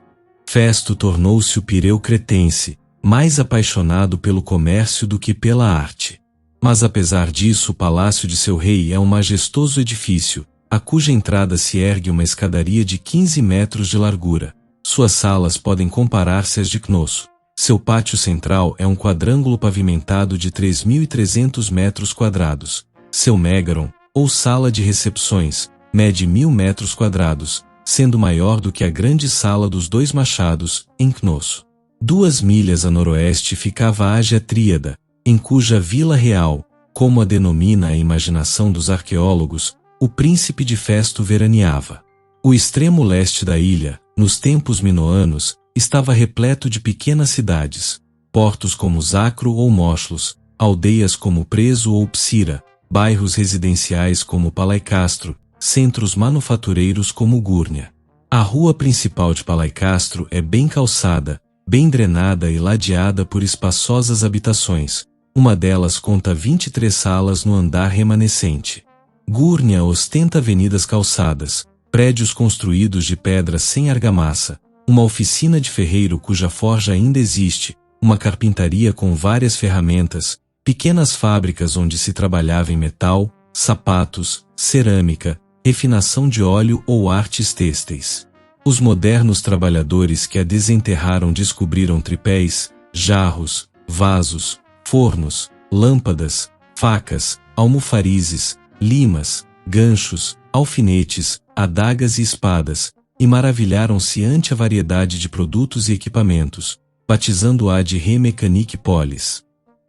Festo tornou-se o Pireu cretense, mais apaixonado pelo comércio do que pela arte. Mas apesar disso o palácio de seu rei é um majestoso edifício, a cuja entrada se ergue uma escadaria de 15 metros de largura. Suas salas podem comparar-se às de Cnosso. Seu pátio central é um quadrângulo pavimentado de 3.300 metros quadrados. Seu megaron, ou sala de recepções, mede 1.000 metros quadrados, sendo maior do que a grande sala dos Dois Machados, em Cnosso. 2 milhas a noroeste ficava a Ágia Tríada, em cuja Vila Real, como a denomina a imaginação dos arqueólogos, o príncipe de Festo veraneava. O extremo leste da ilha, nos tempos minoanos, estava repleto de pequenas cidades, portos como Zacro ou Moschlos, aldeias como Preso ou Psira, bairros residenciais como Palaicastro, centros manufatureiros como Gúrnia. A rua principal de Palaicastro é bem calçada, bem drenada e ladeada por espaçosas habitações, uma delas conta 23 salas no andar remanescente. Gurnia ostenta avenidas calçadas, prédios construídos de pedra sem argamassa, uma oficina de ferreiro cuja forja ainda existe, uma carpintaria com várias ferramentas, pequenas fábricas onde se trabalhava em metal, sapatos, cerâmica, refinação de óleo ou artes têxteis. Os modernos trabalhadores que a desenterraram descobriram tripés, jarros, vasos, fornos, lâmpadas, facas, almofarizes, limas, ganchos, alfinetes, adagas e espadas, e maravilharam-se ante a variedade de produtos e equipamentos, batizando-a de Re-Mécanique Polis.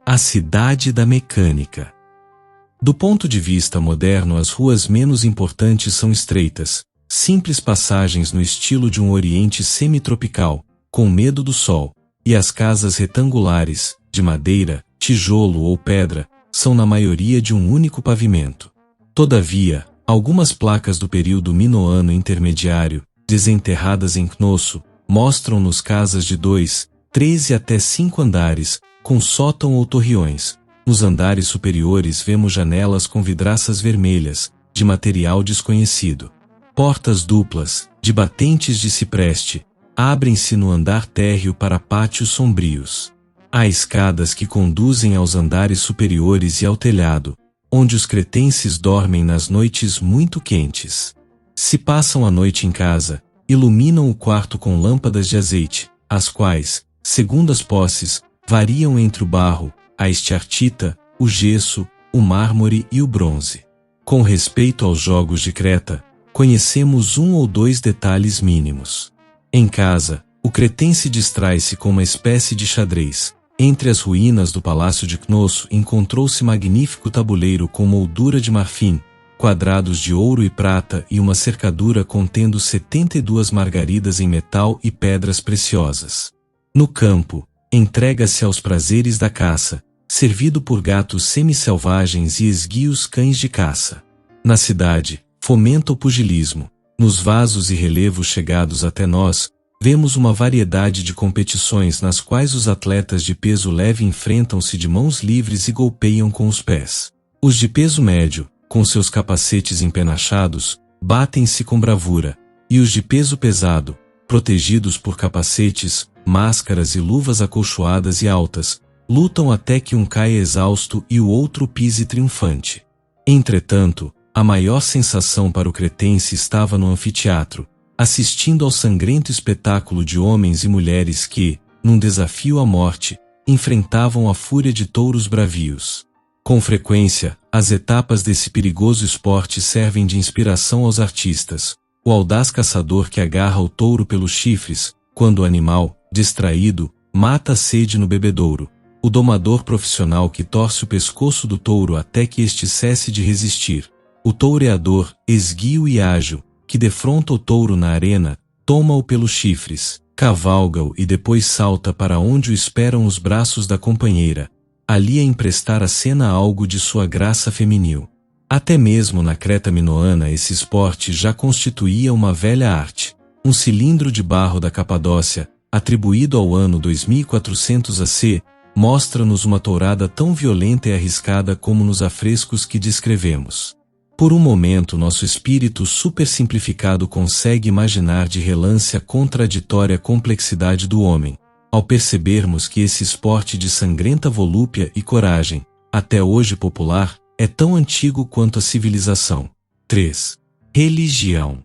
A cidade da mecânica. Do ponto de vista moderno, as ruas menos importantes são estreitas, simples passagens no estilo de um Oriente semitropical, com medo do sol, e as casas retangulares, de madeira, tijolo ou pedra, são na maioria de um único pavimento. Todavia, algumas placas do período minoano intermediário, desenterradas em Cnosso, mostram-nos casas de 2, 3 e até 5 andares, com sótão ou torreões. Nos andares superiores vemos janelas com vidraças vermelhas, de material desconhecido. Portas duplas, de batentes de cipreste, abrem-se no andar térreo para pátios sombrios. Há escadas que conduzem aos andares superiores e ao telhado, onde os cretenses dormem nas noites muito quentes. Se passam a noite em casa, iluminam o quarto com lâmpadas de azeite, as quais, segundo as posses, variam entre o barro, a estiartita, o gesso, o mármore e o bronze. Com respeito aos jogos de Creta, conhecemos um ou dois detalhes mínimos. Em casa, o cretense distrai-se com uma espécie de xadrez. Entre as ruínas do palácio de Cnosso encontrou-se magnífico tabuleiro com moldura de marfim, quadrados de ouro e prata e uma cercadura contendo 72 margaridas em metal e pedras preciosas. No campo, entrega-se aos prazeres da caça, servido por gatos semi-selvagens e esguios cães de caça. Na cidade, fomenta o pugilismo. Nos vasos e relevos chegados até nós, vemos uma variedade de competições nas quais os atletas de peso leve enfrentam-se de mãos livres e golpeiam com os pés. Os de peso médio, com seus capacetes empenachados, batem-se com bravura, e os de peso pesado, protegidos por capacetes, máscaras e luvas acolchoadas e altas, lutam até que um caia exausto e o outro pise triunfante. Entretanto, a maior sensação para o cretense estava no anfiteatro, assistindo ao sangrento espetáculo de homens e mulheres que, num desafio à morte, enfrentavam a fúria de touros bravios. Com frequência, as etapas desse perigoso esporte servem de inspiração aos artistas. O audaz caçador que agarra o touro pelos chifres, quando o animal, distraído, mata a sede no bebedouro. O domador profissional que torce o pescoço do touro até que este cesse de resistir. O toureador, esguio e ágil, que defronta o touro na arena, toma-o pelos chifres, cavalga-o e depois salta para onde o esperam os braços da companheira, ali a emprestar à cena algo de sua graça feminil. Até mesmo na Creta minoana esse esporte já constituía uma velha arte. Um cilindro de barro da Capadócia, atribuído ao ano 2400 AC, mostra-nos uma tourada tão violenta e arriscada como nos afrescos que descrevemos. Por um momento nosso espírito supersimplificado consegue imaginar de relance a contraditória complexidade do homem, ao percebermos que esse esporte de sangrenta volúpia e coragem, até hoje popular, é tão antigo quanto a civilização. 3. Religião.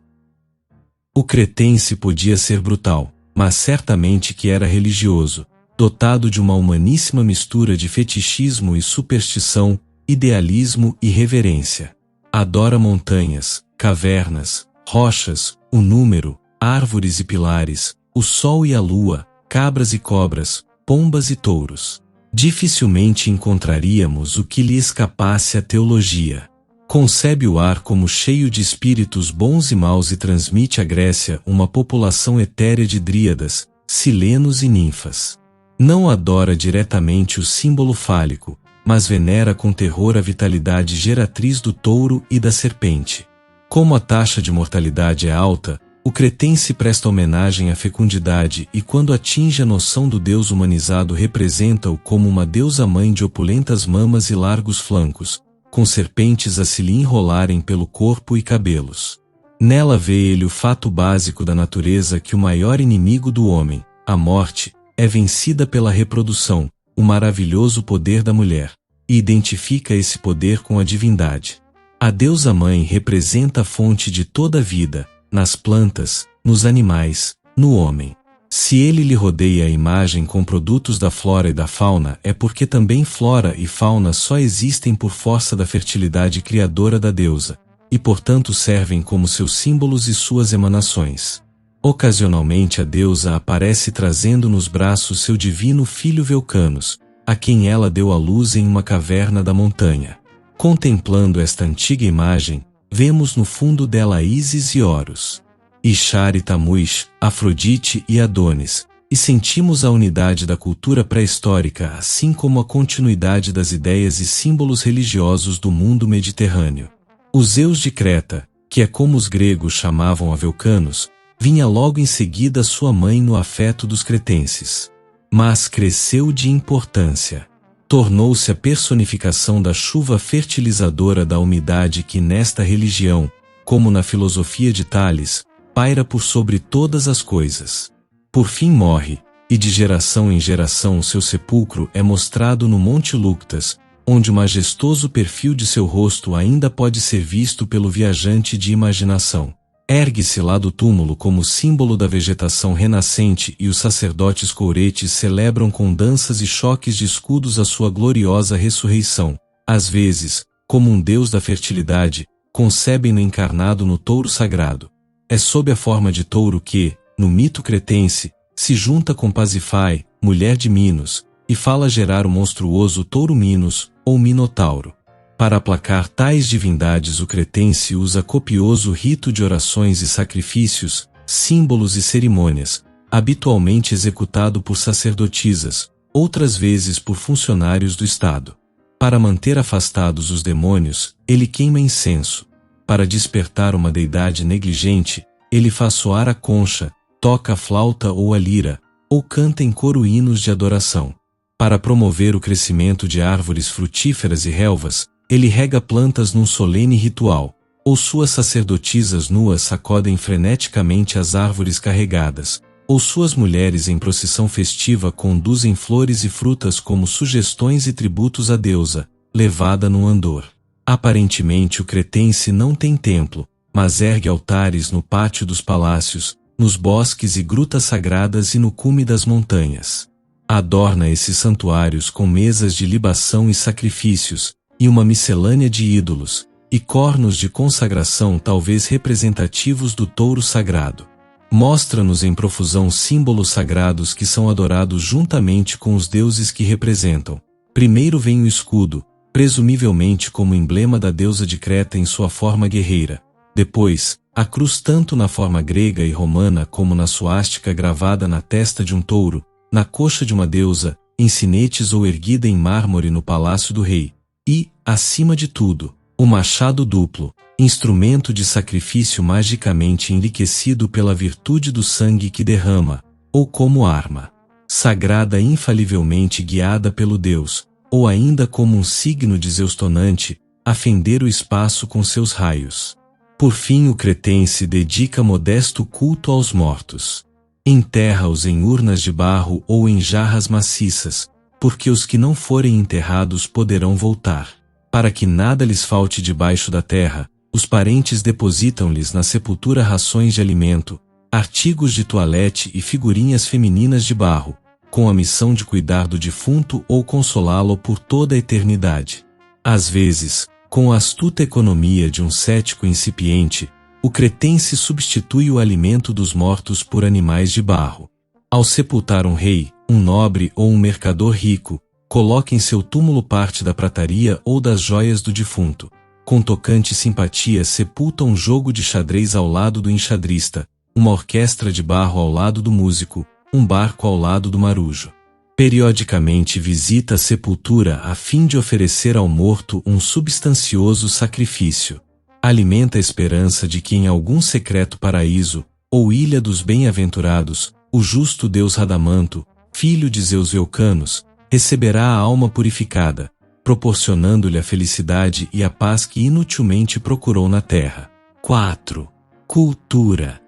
O cretense podia ser brutal, mas certamente que era religioso, dotado de uma humaníssima mistura de fetichismo e superstição, idealismo e reverência. Adora montanhas, cavernas, rochas, o número, árvores e pilares, o sol e a lua, cabras e cobras, pombas e touros. Dificilmente encontraríamos o que lhe escapasse à teologia. Concebe o ar como cheio de espíritos bons e maus e transmite à Grécia uma população etérea de dríadas, silenos e ninfas. Não adora diretamente o símbolo fálico, mas venera com terror a vitalidade geratriz do touro e da serpente. Como a taxa de mortalidade é alta, O cretense presta homenagem à fecundidade e, quando atinge a noção do Deus humanizado, representa-o como uma deusa-mãe de opulentas mamas e largos flancos, com serpentes a se lhe enrolarem pelo corpo e cabelos. Nela vê ele o fato básico da natureza que o maior inimigo do homem, a morte, é vencida pela reprodução, o maravilhoso poder da mulher, e identifica esse poder com a divindade. A deusa-mãe representa a fonte de toda a vida, nas plantas, nos animais, no homem. Se ele lhe rodeia a imagem com produtos da flora e da fauna, é porque também flora e fauna só existem por força da fertilidade criadora da deusa, e portanto servem como seus símbolos e suas emanações. Ocasionalmente a deusa aparece trazendo nos braços seu divino filho Velcanos, a quem ela deu à luz em uma caverna da montanha. Contemplando esta antiga imagem, vemos no fundo dela Ísis e Horus, Ishtar e Tamuz, Afrodite e Adonis, e sentimos a unidade da cultura pré-histórica, assim como a continuidade das ideias e símbolos religiosos do mundo mediterrâneo. O Zeus de Creta, que é como os gregos chamavam a Velcanos, vinha logo em seguida sua mãe no afeto dos cretenses. Mas cresceu de importância. Tornou-se a personificação da chuva fertilizadora da umidade que nesta religião, como na filosofia de Tales, paira por sobre todas as coisas. Por fim morre, e de geração em geração seu sepulcro é mostrado no Monte Luctas, onde o majestoso perfil de seu rosto ainda pode ser visto pelo viajante de imaginação. Ergue-se lá do túmulo como símbolo da vegetação renascente e os sacerdotes couretes celebram com danças e choques de escudos a sua gloriosa ressurreição. Às vezes, como um deus da fertilidade, concebem-no encarnado no touro sagrado. É sob a forma de touro que, no mito cretense, se junta com Pasífae, mulher de Minos, e fala gerar o monstruoso touro Minos, ou Minotauro. Para aplacar tais divindades, o cretense usa copioso rito de orações e sacrifícios, símbolos e cerimônias, habitualmente executado por sacerdotisas, outras vezes por funcionários do Estado. Para manter afastados os demônios, ele queima incenso. Para despertar uma deidade negligente, ele faz soar a concha, toca a flauta ou a lira, ou canta em coro hinos de adoração. Para promover o crescimento de árvores frutíferas e relvas, ele rega plantas num solene ritual, ou suas sacerdotisas nuas sacodem freneticamente as árvores carregadas, ou suas mulheres em procissão festiva conduzem flores e frutas como sugestões e tributos à deusa, levada num andor. Aparentemente o cretense não tem templo, mas ergue altares no pátio dos palácios, nos bosques e grutas sagradas e no cume das montanhas. Adorna esses santuários com mesas de libação e sacrifícios, e uma miscelânea de ídolos, e cornos de consagração talvez representativos do touro sagrado. Mostra-nos em profusão símbolos sagrados que são adorados juntamente com os deuses que representam. Primeiro vem o escudo, presumivelmente como emblema da deusa de Creta em sua forma guerreira. Depois, a cruz tanto na forma grega e romana como na suástica gravada na testa de um touro, na coxa de uma deusa, em sinetes ou erguida em mármore no palácio do rei. E, acima de tudo, o machado duplo, instrumento de sacrifício magicamente enriquecido pela virtude do sangue que derrama, ou como arma sagrada infalivelmente guiada pelo Deus, ou ainda como um signo de Zeus tonante, a fender o espaço com seus raios. Por fim o cretense dedica modesto culto aos mortos. Enterra-os em urnas de barro ou em jarras maciças, porque os que não forem enterrados poderão voltar. Para que nada lhes falte debaixo da terra, os parentes depositam-lhes na sepultura rações de alimento, artigos de toalete e figurinhas femininas de barro, com a missão de cuidar do defunto ou consolá-lo por toda a eternidade. Às vezes, com a astuta economia de um cético incipiente, o cretense substitui o alimento dos mortos por animais de barro. Ao sepultar um rei, um nobre ou um mercador rico, coloca em seu túmulo parte da prataria ou das joias do defunto. Com tocante simpatia sepulta um jogo de xadrez ao lado do enxadrista, uma orquestra de barro ao lado do músico, um barco ao lado do marujo. Periodicamente visita a sepultura a fim de oferecer ao morto um substancioso sacrifício. Alimenta a esperança de que em algum secreto paraíso, ou Ilha dos Bem-aventurados, o justo deus Radamanto, filho de Zeus Vulcanos, receberá a alma purificada, proporcionando-lhe a felicidade e a paz que inutilmente procurou na terra. 4. Cultura.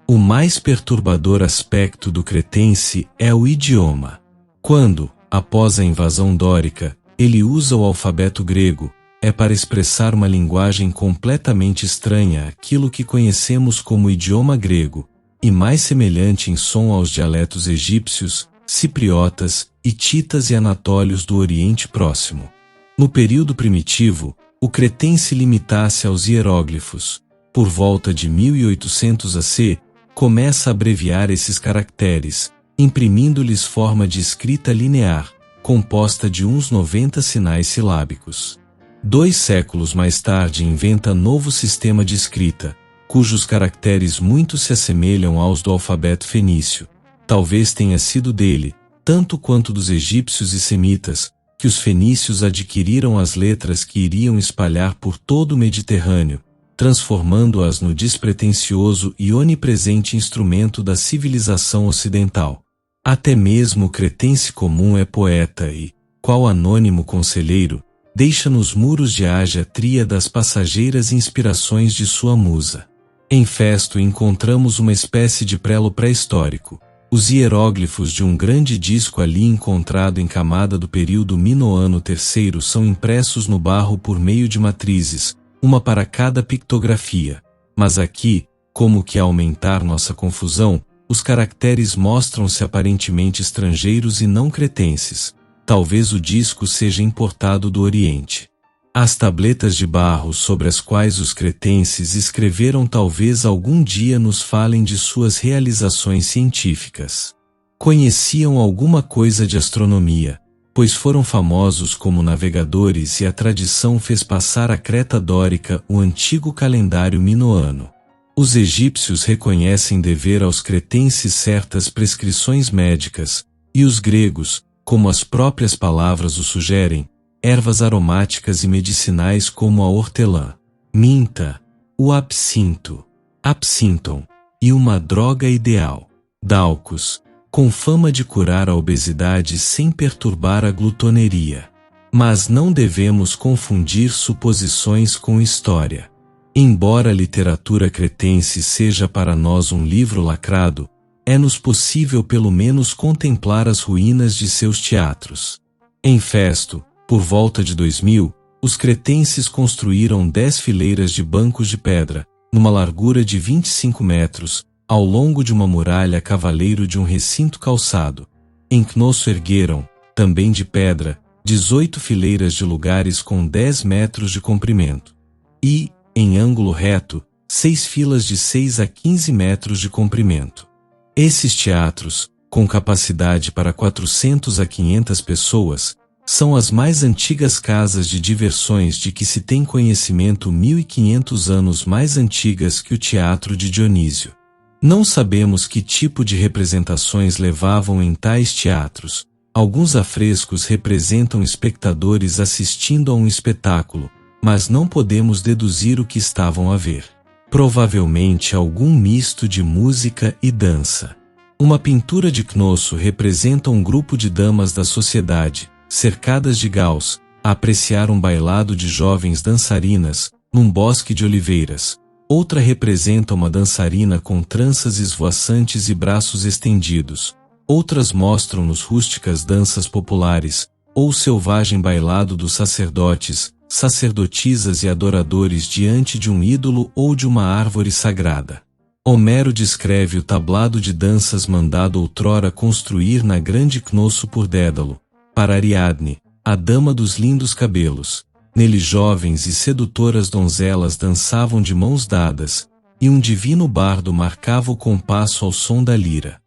O mais perturbador aspecto do cretense é o idioma. Quando, após a invasão dórica, ele usa o alfabeto grego, é para expressar uma linguagem completamente estranha àquilo que conhecemos como idioma grego, e mais semelhante em som aos dialetos egípcios, cipriotas, hititas e anatólios do Oriente Próximo. No período primitivo, o cretense limitasse aos hieróglifos. Por volta de 1800 AC, começa a abreviar esses caracteres, imprimindo-lhes forma de escrita linear, composta de uns 90 sinais silábicos. 2 séculos mais tarde inventa novo sistema de escrita, cujos caracteres muito se assemelham aos do alfabeto fenício. Talvez tenha sido dele, tanto quanto dos egípcios e semitas, que os fenícios adquiriram as letras que iriam espalhar por todo o Mediterrâneo, transformando-as no despretensioso e onipresente instrumento da civilização ocidental. Até mesmo o cretense comum é poeta e, qual anônimo conselheiro, deixa nos muros de Ágia tríadas passageiras inspirações de sua musa. Em Festo encontramos uma espécie de prelo pré-histórico, os hieróglifos de um grande disco ali encontrado em camada do período Minoano III são impressos no barro por meio de matrizes, uma para cada pictografia. Mas aqui, como que a aumentar nossa confusão, os caracteres mostram-se aparentemente estrangeiros e não cretenses. Talvez o disco seja importado do Oriente. As tabletas de barro sobre as quais os cretenses escreveram talvez algum dia nos falem de suas realizações científicas. Conheciam alguma coisa de astronomia, pois foram famosos como navegadores e a tradição fez passar à Creta dórica o antigo calendário minoano. Os egípcios reconhecem dever aos cretenses certas prescrições médicas, e os gregos, como as próprias palavras o sugerem, ervas aromáticas e medicinais como a hortelã, minta, o absinto, absinton, e uma droga ideal, Daucus, com fama de curar a obesidade sem perturbar a glutoneria. Mas não devemos confundir suposições com história. Embora a literatura cretense seja para nós um livro lacrado, é-nos possível pelo menos contemplar as ruínas de seus teatros. Em Festo, por volta de 2000, os cretenses construíram 10 fileiras de bancos de pedra, numa largura de 25 metros, ao longo de uma muralha cavaleiro de um recinto calçado. Em Cnosso ergueram, também de pedra, 18 fileiras de lugares com 10 metros de comprimento. E, em ângulo reto, 6 filas de 6 a 15 metros de comprimento. Esses teatros, com capacidade para 400 a 500 pessoas, são as mais antigas casas de diversões de que se tem conhecimento 1500 anos mais antigas que o teatro de Dionísio. Não sabemos que tipo de representações levavam em tais teatros. Alguns afrescos representam espectadores assistindo a um espetáculo, mas não podemos deduzir o que estavam a ver. Provavelmente algum misto de música e dança. Uma pintura de Cnosso representa um grupo de damas da sociedade, cercadas de gaus, a apreciar um bailado de jovens dançarinas, num bosque de oliveiras. Outra representa uma dançarina com tranças esvoaçantes e braços estendidos. Outras mostram-nos rústicas danças populares, ou o selvagem bailado dos sacerdotes, sacerdotisas e adoradores diante de um ídolo ou de uma árvore sagrada. Homero descreve o tablado de danças mandado outrora construir na grande Cnosso por Dédalo, para Ariadne, a dama dos lindos cabelos. Nele jovens e sedutoras donzelas dançavam de mãos dadas, e um divino bardo marcava o compasso ao som da lira.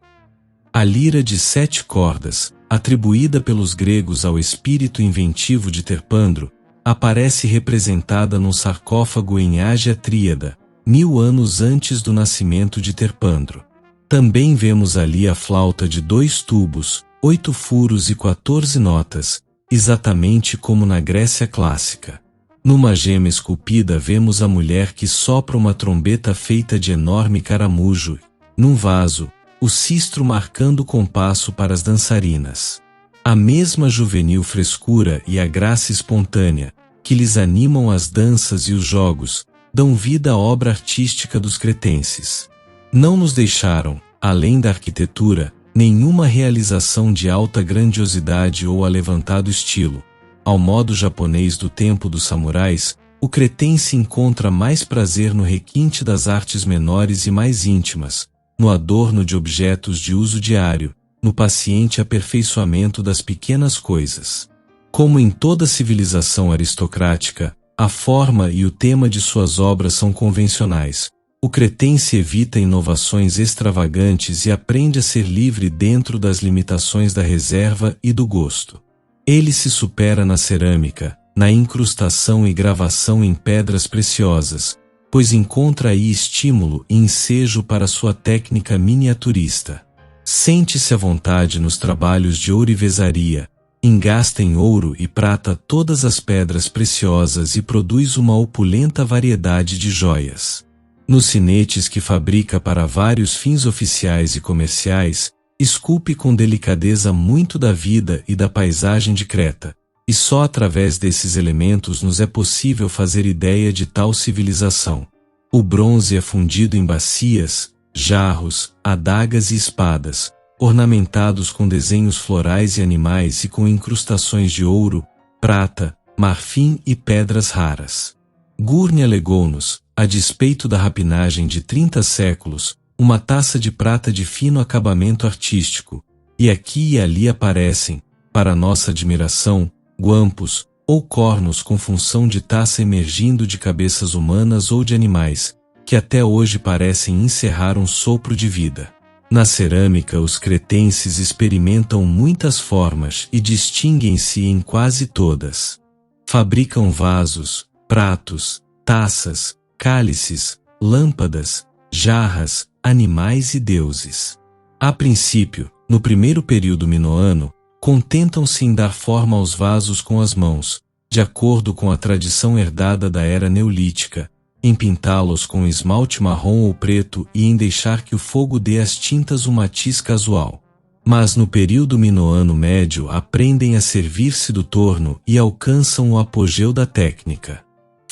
A lira de 7 cordas, atribuída pelos gregos ao espírito inventivo de Terpandro, aparece representada num sarcófago em Ágia Tríada, 1000 anos antes do nascimento de Terpandro. Também vemos ali a flauta de 2 tubos, 8 furos e 14 notas, exatamente como na Grécia clássica. Numa gema esculpida vemos a mulher que sopra uma trombeta feita de enorme caramujo, num vaso, o sistro marcando o compasso para as dançarinas. A mesma juvenil frescura e a graça espontânea, que lhes animam as danças e os jogos, dão vida à obra artística dos cretenses. Não nos deixaram, além da arquitetura, nenhuma realização de alta grandiosidade ou alevantado estilo. Ao modo japonês do tempo dos samurais, o cretense encontra mais prazer no requinte das artes menores e mais íntimas, no adorno de objetos de uso diário, no paciente aperfeiçoamento das pequenas coisas. Como em toda civilização aristocrática, a forma e o tema de suas obras são convencionais. O cretense evita inovações extravagantes e aprende a ser livre dentro das limitações da reserva e do gosto. Ele se supera na cerâmica, na incrustação e gravação em pedras preciosas, pois encontra aí estímulo e ensejo para sua técnica miniaturista. Sente-se à vontade nos trabalhos de ourivesaria, engasta em ouro e prata todas as pedras preciosas e produz uma opulenta variedade de joias. Nos sinetes que fabrica para vários fins oficiais e comerciais, esculpe com delicadeza muito da vida e da paisagem de Creta, e só através desses elementos nos é possível fazer ideia de tal civilização. O bronze é fundido em bacias, jarros, adagas e espadas, ornamentados com desenhos florais e animais e com incrustações de ouro, prata, marfim e pedras raras. Gurney legou-nos, a despeito da rapinagem de 30 séculos, uma taça de prata de fino acabamento artístico, e aqui e ali aparecem, para nossa admiração, guampos, ou cornos com função de taça emergindo de cabeças humanas ou de animais, que até hoje parecem encerrar um sopro de vida. Na cerâmica os cretenses experimentam muitas formas e distinguem-se em quase todas. Fabricam vasos, pratos, taças, cálices, lâmpadas, jarras, animais e deuses. A princípio, no primeiro período minoano, contentam-se em dar forma aos vasos com as mãos, de acordo com a tradição herdada da era neolítica, em pintá-los com esmalte marrom ou preto e em deixar que o fogo dê às tintas um matiz casual. Mas no período minoano médio aprendem a servir-se do torno e alcançam o apogeu da técnica.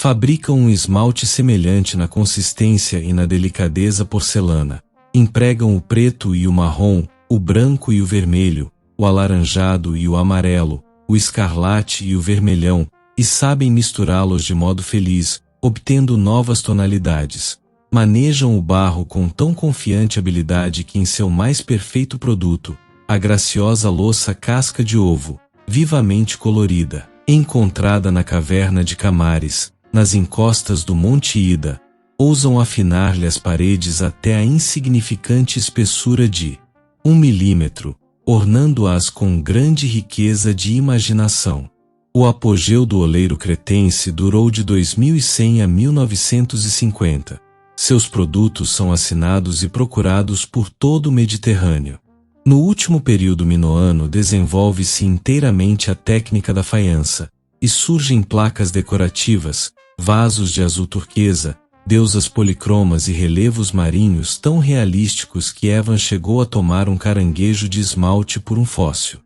Fabricam um esmalte semelhante na consistência e na delicadeza porcelana. Empregam o preto e o marrom, o branco e o vermelho, o alaranjado e o amarelo, o escarlate e o vermelhão, e sabem misturá-los de modo feliz, obtendo novas tonalidades. Manejam o barro com tão confiante habilidade que em seu mais perfeito produto, a graciosa louça casca de ovo, vivamente colorida, encontrada na caverna de Camares, nas encostas do Monte Ida, ousam afinar-lhe as paredes até a insignificante espessura de 1 milímetro, ornando-as com grande riqueza de imaginação. O apogeu do oleiro cretense durou de 2100 a 1950. Seus produtos são assinados e procurados por todo o Mediterrâneo. No último período minoano desenvolve-se inteiramente a técnica da faiança, e surgem placas decorativas, vasos de azul turquesa, deusas policromas e relevos marinhos tão realísticos que Evans chegou a tomar um caranguejo de esmalte por um fóssil.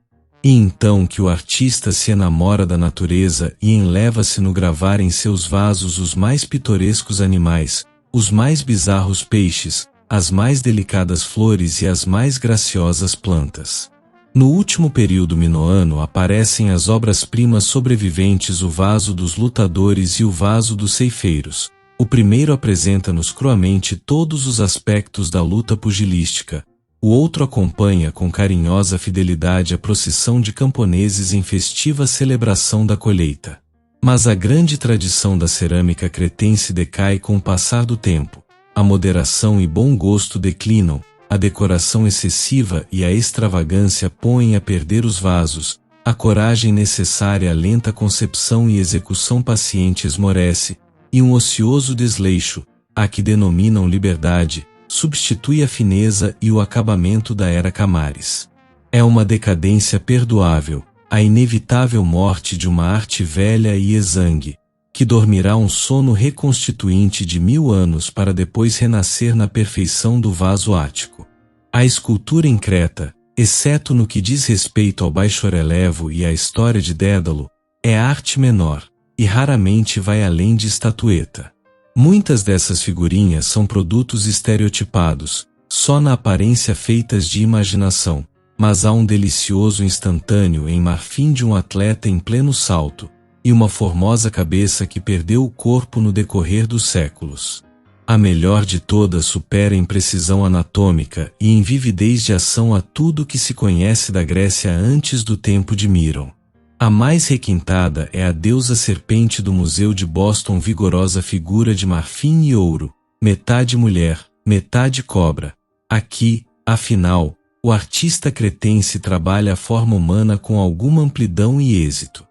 E então que o artista se enamora da natureza e enleva-se no gravar em seus vasos os mais pitorescos animais, os mais bizarros peixes, as mais delicadas flores e as mais graciosas plantas. No último período minoano aparecem as obras-primas sobreviventes, o vaso dos lutadores e o vaso dos ceifeiros. O primeiro apresenta-nos cruamente todos os aspectos da luta pugilística. O outro acompanha com carinhosa fidelidade a procissão de camponeses em festiva celebração da colheita. Mas a grande tradição da cerâmica cretense decai com o passar do tempo. A moderação e bom gosto declinam, a decoração excessiva e a extravagância põem a perder os vasos, a coragem necessária à lenta concepção e execução paciente esmorece, e um ocioso desleixo, a que denominam liberdade, substitui a fineza e o acabamento da era Camares. É uma decadência perdoável, a inevitável morte de uma arte velha e exangue, que dormirá um sono reconstituinte de 1000 anos para depois renascer na perfeição do vaso ático. A escultura em Creta, exceto no que diz respeito ao baixo-relevo e à história de Dédalo, é arte menor, e raramente vai além de estatueta. Muitas dessas figurinhas são produtos estereotipados, só na aparência feitas de imaginação, mas há um delicioso instantâneo em marfim de um atleta em pleno salto, e uma formosa cabeça que perdeu o corpo no decorrer dos séculos. A melhor de todas supera em precisão anatômica e em vividez de ação a tudo que se conhece da Grécia antes do tempo de Miron. A mais requintada é a deusa serpente do Museu de Boston, vigorosa figura de marfim e ouro, metade mulher, metade cobra. Aqui, afinal, o artista cretense trabalha a forma humana com alguma amplidão e êxito.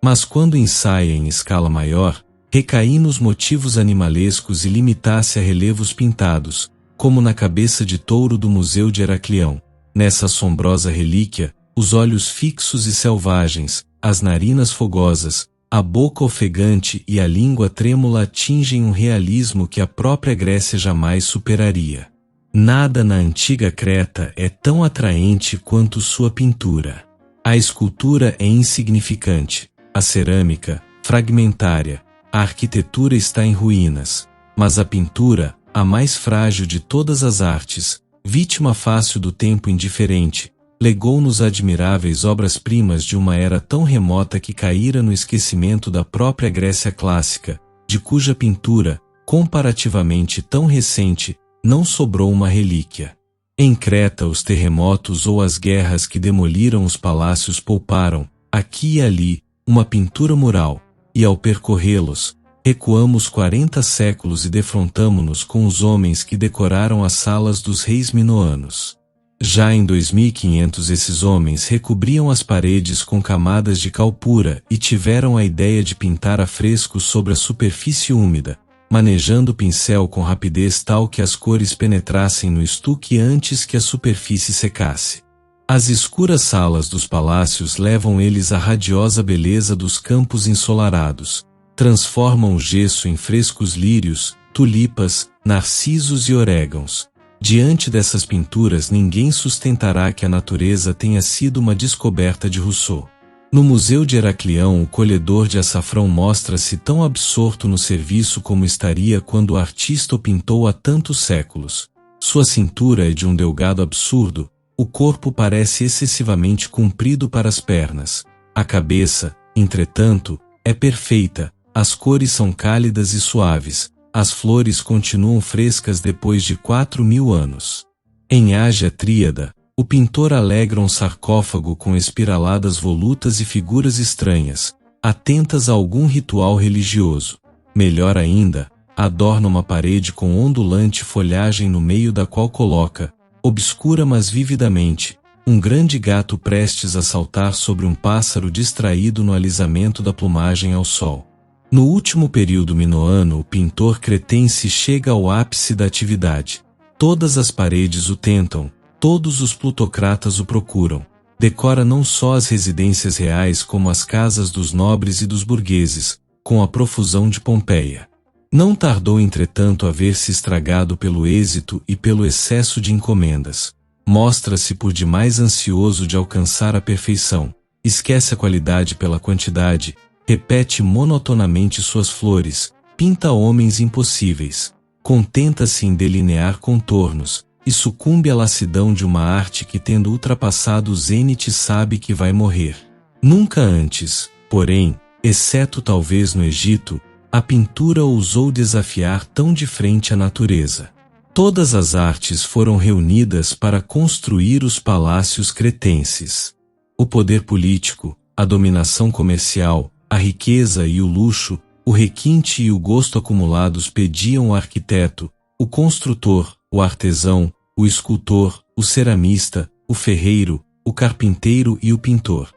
Mas quando ensaia em escala maior, recair nos motivos animalescos e limitar-se a relevos pintados, como na cabeça de touro do Museu de Heraclião. Nessa assombrosa relíquia, os olhos fixos e selvagens, as narinas fogosas, a boca ofegante e a língua trêmula atingem um realismo que a própria Grécia jamais superaria. Nada na antiga Creta é tão atraente quanto sua pintura. A escultura é insignificante, a cerâmica, fragmentária, a arquitetura está em ruínas, mas a pintura, a mais frágil de todas as artes, vítima fácil do tempo indiferente, legou-nos admiráveis obras-primas de uma era tão remota que caíra no esquecimento da própria Grécia clássica, de cuja pintura, comparativamente tão recente, não sobrou uma relíquia. Em Creta os terremotos ou as guerras que demoliram os palácios pouparam, aqui e ali, uma pintura mural, e ao percorrê-los, recuamos 40 séculos e defrontamo-nos com os homens que decoraram as salas dos reis minoanos. Já em 2500 esses homens recobriam as paredes com camadas de cal pura e tiveram a ideia de pintar a fresco sobre a superfície úmida, manejando o pincel com rapidez tal que as cores penetrassem no estuque antes que a superfície secasse. As escuras salas dos palácios levam eles à radiosa beleza dos campos ensolarados, transformam o gesso em frescos lírios, tulipas, narcisos e orégãos. Diante dessas pinturas ninguém sustentará que a natureza tenha sido uma descoberta de Rousseau. No Museu de Heraclião o colhedor de açafrão mostra-se tão absorto no serviço como estaria quando o artista o pintou há tantos séculos. Sua cintura é de um delgado absurdo, o corpo parece excessivamente comprido para as pernas. A cabeça, entretanto, é perfeita, as cores são cálidas e suaves, as flores continuam frescas depois de 4000 anos. Em Ágia Tríada, o pintor alegra um sarcófago com espiraladas volutas e figuras estranhas, atentas a algum ritual religioso. Melhor ainda, adorna uma parede com ondulante folhagem no meio da qual coloca, obscura mas vividamente, um grande gato prestes a saltar sobre um pássaro distraído no alisamento da plumagem ao sol. No último período minoano o pintor cretense chega ao ápice da atividade. Todas as paredes o tentam, todos os plutocratas o procuram. Decora não só as residências reais como as casas dos nobres e dos burgueses, com a profusão de Pompeia. Não tardou entretanto a ver-se estragado pelo êxito e pelo excesso de encomendas. Mostra-se por demais ansioso de alcançar a perfeição, esquece a qualidade pela quantidade, repete monotonamente suas flores, pinta homens impossíveis, contenta-se em delinear contornos, e sucumbe à lassidão de uma arte que, tendo ultrapassado o zênite, sabe que vai morrer. Nunca antes, porém, exceto talvez no Egito, a pintura ousou desafiar tão de frente a natureza. Todas as artes foram reunidas para construir os palácios cretenses. O poder político, a dominação comercial, a riqueza e o luxo, o requinte e o gosto acumulados pediam o arquiteto, o construtor, o artesão, o escultor, o ceramista, o ferreiro, o carpinteiro e o pintor.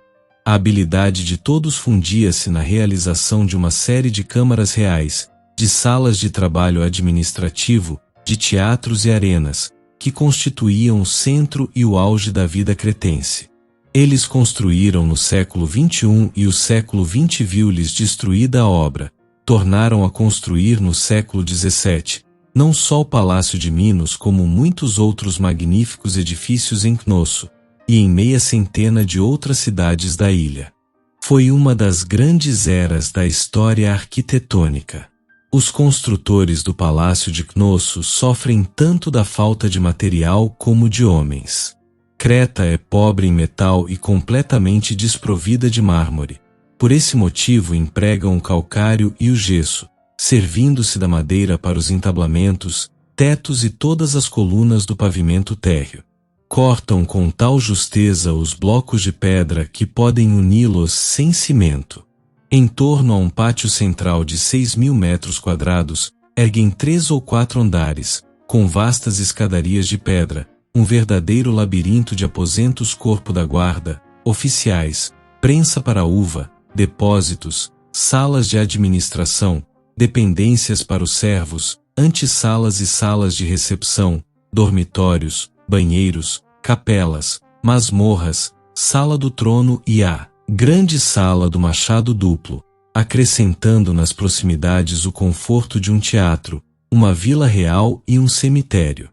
A habilidade de todos fundia-se na realização de uma série de câmaras reais, de salas de trabalho administrativo, de teatros e arenas, que constituíam o centro e o auge da vida cretense. Eles construíram no século XXI e o século XX viu-lhes destruída a obra, tornaram a construir no século XVII, não só o Palácio de Minos como muitos outros magníficos edifícios em Cnosso, e em meia centena de outras cidades da ilha. Foi uma das grandes eras da história arquitetônica. Os construtores do Palácio de Cnosso sofrem tanto da falta de material como de homens. Creta é pobre em metal e completamente desprovida de mármore. Por esse motivo empregam o calcário e o gesso, servindo-se da madeira para os entablamentos, tetos e todas as colunas do pavimento térreo. Cortam com tal justeza os blocos de pedra que podem uni-los sem cimento. Em torno a um pátio central de 6.000 metros quadrados, erguem 3 ou 4 andares, com vastas escadarias de pedra, um verdadeiro labirinto de aposentos corpo da guarda, oficiais, prensa para uva, depósitos, salas de administração, dependências para os servos, antessalas e salas de recepção, dormitórios, banheiros, capelas, masmorras, sala do trono e a grande sala do machado duplo, acrescentando nas proximidades o conforto de um teatro, uma vila real e um cemitério.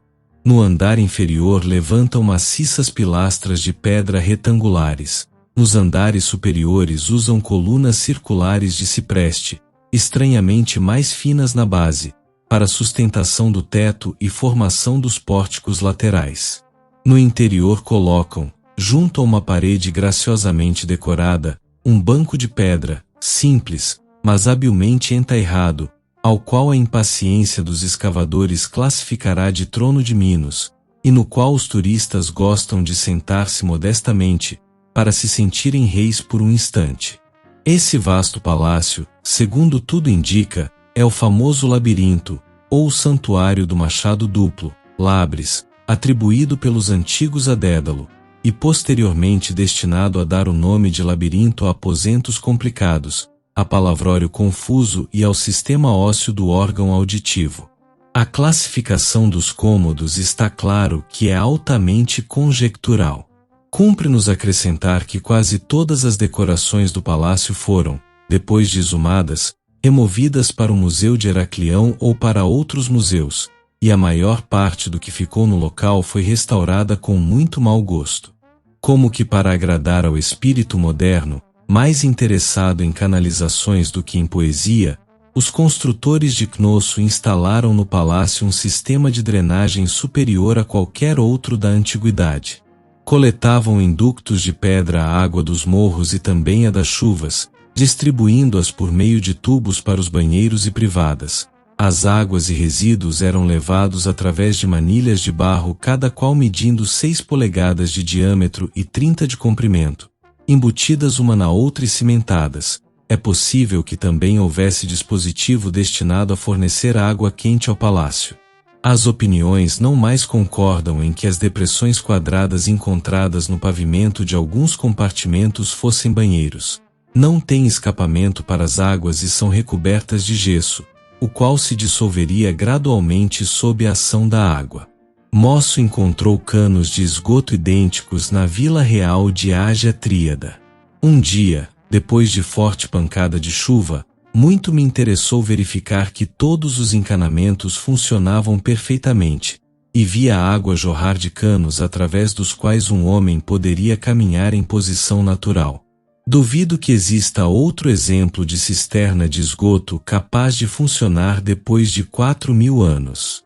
No andar inferior levantam maciças pilastras de pedra retangulares. Nos andares superiores usam colunas circulares de cipreste, estranhamente mais finas na base, para sustentação do teto e formação dos pórticos laterais. No interior colocam, junto a uma parede graciosamente decorada, um banco de pedra, simples, mas habilmente entairrado, ao qual a impaciência dos escavadores classificará de trono de Minos, e no qual os turistas gostam de sentar-se modestamente, para se sentirem reis por um instante. Esse vasto palácio, segundo tudo indica, é o famoso labirinto, ou o santuário do machado duplo, Labres, atribuído pelos antigos a Dédalo, e posteriormente destinado a dar o nome de labirinto a aposentos complicados, a palavrório confuso e ao sistema ósseo do órgão auditivo. A classificação dos cômodos está claro que é altamente conjectural. Cumpre-nos acrescentar que quase todas as decorações do palácio foram, depois de exumadas, removidas para o Museu de Heraclião ou para outros museus, e a maior parte do que ficou no local foi restaurada com muito mau gosto. Como que para agradar ao espírito moderno, mais interessado em canalizações do que em poesia, os construtores de Cnosso instalaram no palácio um sistema de drenagem superior a qualquer outro da antiguidade. Coletavam em ductos de pedra a água dos morros e também a das chuvas, distribuindo-as por meio de tubos para os banheiros e privadas. As águas e resíduos eram levados através de manilhas de barro, cada qual medindo 6 polegadas de diâmetro e 30 de comprimento, embutidas uma na outra e cimentadas. É possível que também houvesse dispositivo destinado a fornecer água quente ao palácio. As opiniões não mais concordam em que as depressões quadradas encontradas no pavimento de alguns compartimentos fossem banheiros. Não têm escapamento para as águas e são recobertas de gesso, o qual se dissolveria gradualmente sob a ação da água. Mosso encontrou canos de esgoto idênticos na Vila Real de Ágia Tríada. Um dia, depois de forte pancada de chuva, muito me interessou verificar que todos os encanamentos funcionavam perfeitamente, e via a água jorrar de canos através dos quais um homem poderia caminhar em posição natural. Duvido que exista outro exemplo de cisterna de esgoto capaz de funcionar depois de 4.000 anos.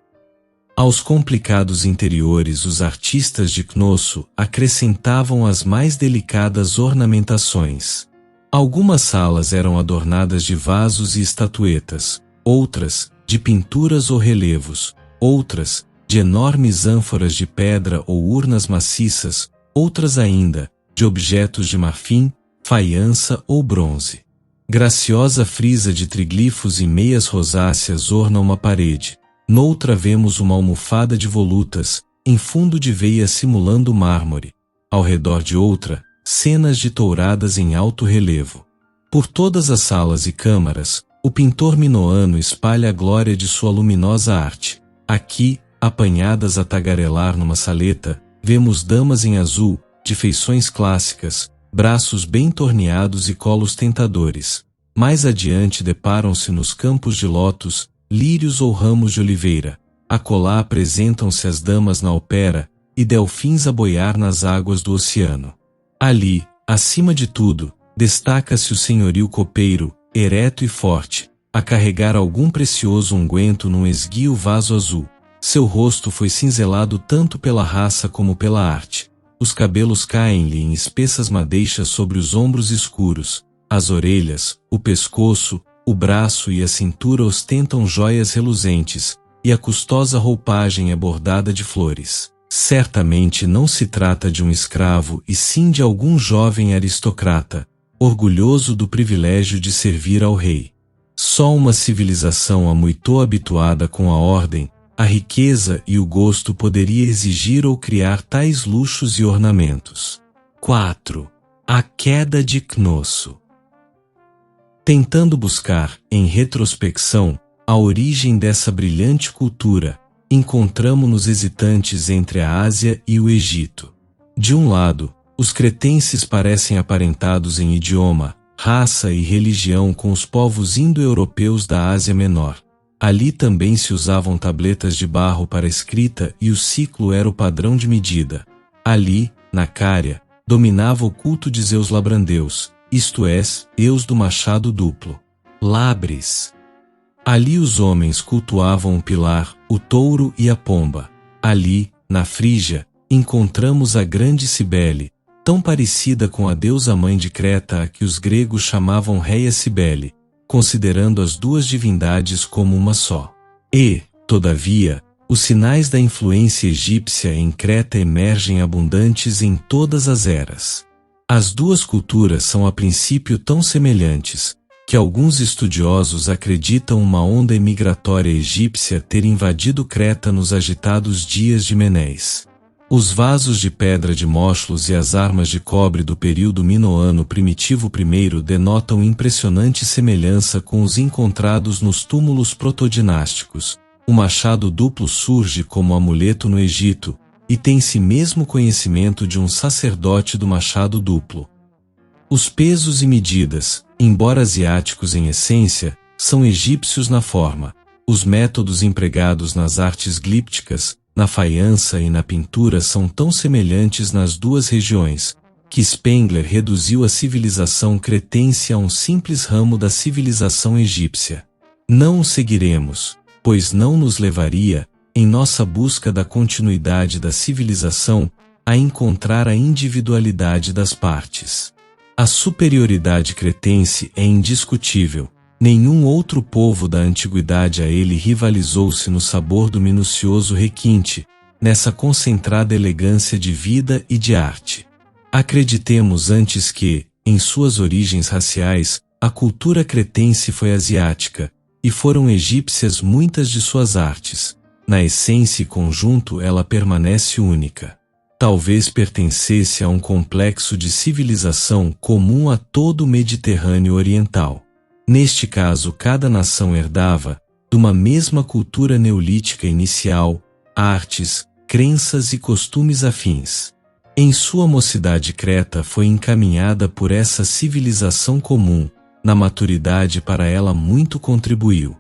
Aos complicados interiores, os artistas de Cnosso acrescentavam as mais delicadas ornamentações. Algumas salas eram adornadas de vasos e estatuetas, outras, de pinturas ou relevos, outras, de enormes ânforas de pedra ou urnas maciças, outras ainda, de objetos de marfim, faiança ou bronze. Graciosa frisa de triglifos e meias rosáceas orna uma parede. Noutra vemos uma almofada de volutas, em fundo de veia simulando mármore. Ao redor de outra, cenas de touradas em alto relevo. Por todas as salas e câmaras, o pintor minoano espalha a glória de sua luminosa arte. Aqui, apanhadas a tagarelar numa saleta, vemos damas em azul, de feições clássicas, braços bem torneados e colos tentadores. Mais adiante deparam-se nos campos de lótus, lírios ou ramos de oliveira. Acolá apresentam-se as damas na ópera, e delfins a boiar nas águas do oceano. Ali, acima de tudo, destaca-se o senhorio copeiro, ereto e forte, a carregar algum precioso unguento num esguio vaso azul. Seu rosto foi cinzelado tanto pela raça como pela arte. Os cabelos caem-lhe em espessas madeixas sobre os ombros escuros. As orelhas, o pescoço, o braço e a cintura ostentam joias reluzentes, e a custosa roupagem é bordada de flores. Certamente não se trata de um escravo e sim de algum jovem aristocrata, orgulhoso do privilégio de servir ao rei. Só uma civilização muito habituada com a ordem, a riqueza e o gosto poderia exigir ou criar tais luxos e ornamentos. 4. A queda de Cnosso. Tentando buscar, em retrospecção, a origem dessa brilhante cultura, encontramo-nos hesitantes entre a Ásia e o Egito. De um lado, os cretenses parecem aparentados em idioma, raça e religião com os povos indo-europeus da Ásia Menor. Ali também se usavam tabletas de barro para escrita e o ciclo era o padrão de medida. Ali, na Cária, dominava o culto de Zeus Labrandeus, isto é, Eus do machado duplo. Labres. Ali os homens cultuavam o pilar, o touro e a pomba. Ali, na Frígia, encontramos a grande Cibele, tão parecida com a deusa mãe de Creta a que os gregos chamavam Reia Cibele, considerando as duas divindades como uma só. E, todavia, os sinais da influência egípcia em Creta emergem abundantes em todas as eras. As duas culturas são a princípio tão semelhantes, que alguns estudiosos acreditam uma onda imigratória egípcia ter invadido Creta nos agitados dias de Menéis. Os vasos de pedra de Moschlos e as armas de cobre do período minoano primitivo I denotam impressionante semelhança com os encontrados nos túmulos protodinásticos. O machado duplo surge como amuleto no Egito, e tem-se mesmo conhecimento de um sacerdote do machado duplo. Os pesos e medidas, embora asiáticos em essência, são egípcios na forma. Os métodos empregados nas artes glípticas, na faiança e na pintura são tão semelhantes nas duas regiões, que Spengler reduziu a civilização cretense a um simples ramo da civilização egípcia. Não o seguiremos, pois não nos levaria, em nossa busca da continuidade da civilização, a encontrar a individualidade das partes. A superioridade cretense é indiscutível. Nenhum outro povo da antiguidade a ele rivalizou-se no sabor do minucioso requinte, nessa concentrada elegância de vida e de arte. Acreditemos antes que, em suas origens raciais, a cultura cretense foi asiática, e foram egípcias muitas de suas artes. Na essência e conjunto ela permanece única. Talvez pertencesse a um complexo de civilização comum a todo o Mediterrâneo Oriental. Neste caso, cada nação herdava, de uma mesma cultura neolítica inicial, artes, crenças e costumes afins. Em sua mocidade Creta foi encaminhada por essa civilização comum, na maturidade para ela muito contribuiu.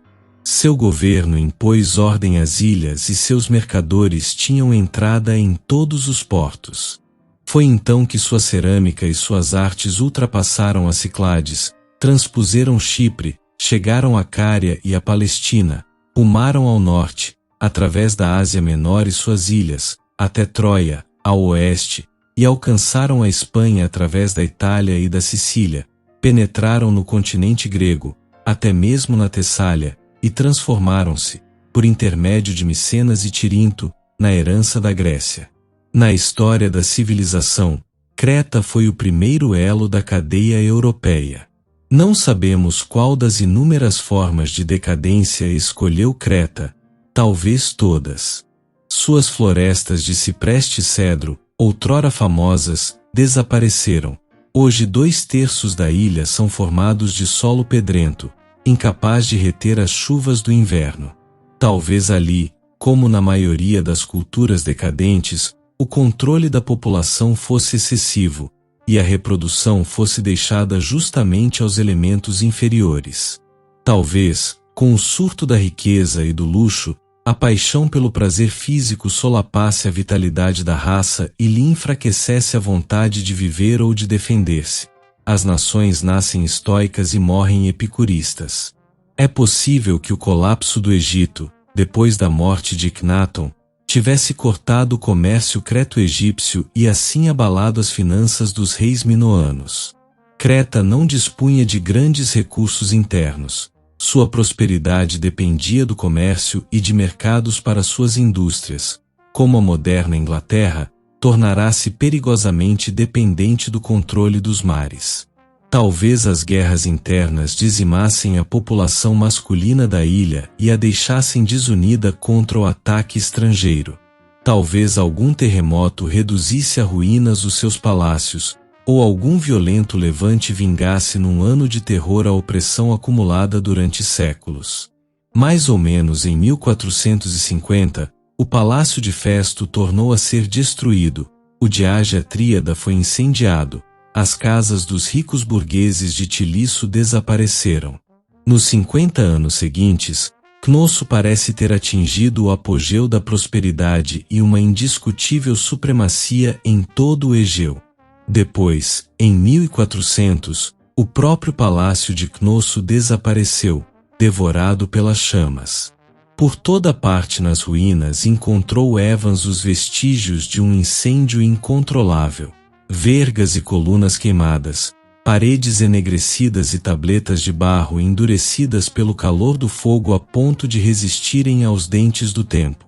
Seu governo impôs ordem às ilhas e seus mercadores tinham entrada em todos os portos. Foi então que sua cerâmica e suas artes ultrapassaram as Ciclades, transpuseram Chipre, chegaram a Cária e a Palestina, rumaram ao norte, através da Ásia Menor e suas ilhas, até Troia, ao oeste, e alcançaram a Espanha através da Itália e da Sicília, penetraram no continente grego, até mesmo na Tessália, e transformaram-se, por intermédio de Micenas e Tirinto, na herança da Grécia. Na história da civilização, Creta foi o primeiro elo da cadeia europeia. Não sabemos qual das inúmeras formas de decadência escolheu Creta, talvez todas. Suas florestas de cipreste e cedro, outrora famosas, desapareceram. Hoje 2/3 da ilha são formados de solo pedrento, incapaz de reter as chuvas do inverno. Talvez ali, como na maioria das culturas decadentes, o controle da população fosse excessivo, e a reprodução fosse deixada justamente aos elementos inferiores. Talvez, com o surto da riqueza e do luxo, a paixão pelo prazer físico solapasse a vitalidade da raça e lhe enfraquecesse a vontade de viver ou de defender-se. As nações nascem estoicas e morrem epicuristas. É possível que o colapso do Egito, depois da morte de Ecnaton, tivesse cortado o comércio creto-egípcio e assim abalado as finanças dos reis minoanos. Creta não dispunha de grandes recursos internos. Sua prosperidade dependia do comércio e de mercados para suas indústrias. Como a moderna Inglaterra, tornará-se perigosamente dependente do controle dos mares. Talvez as guerras internas dizimassem a população masculina da ilha e a deixassem desunida contra o ataque estrangeiro. Talvez algum terremoto reduzisse a ruínas os seus palácios, ou algum violento levante vingasse num ano de terror a opressão acumulada durante séculos. Mais ou menos em 1450, o palácio de Festo tornou a ser destruído, o de Ágia Tríada foi incendiado, as casas dos ricos burgueses de Tilisso desapareceram. Nos 50 anos seguintes, Cnosso parece ter atingido o apogeu da prosperidade e uma indiscutível supremacia em todo o Egeu. Depois, em 1400, o próprio palácio de Cnosso desapareceu, devorado pelas chamas. Por toda parte nas ruínas encontrou Evans os vestígios de um incêndio incontrolável. Vergas e colunas queimadas, paredes enegrecidas e tabletas de barro endurecidas pelo calor do fogo a ponto de resistirem aos dentes do tempo.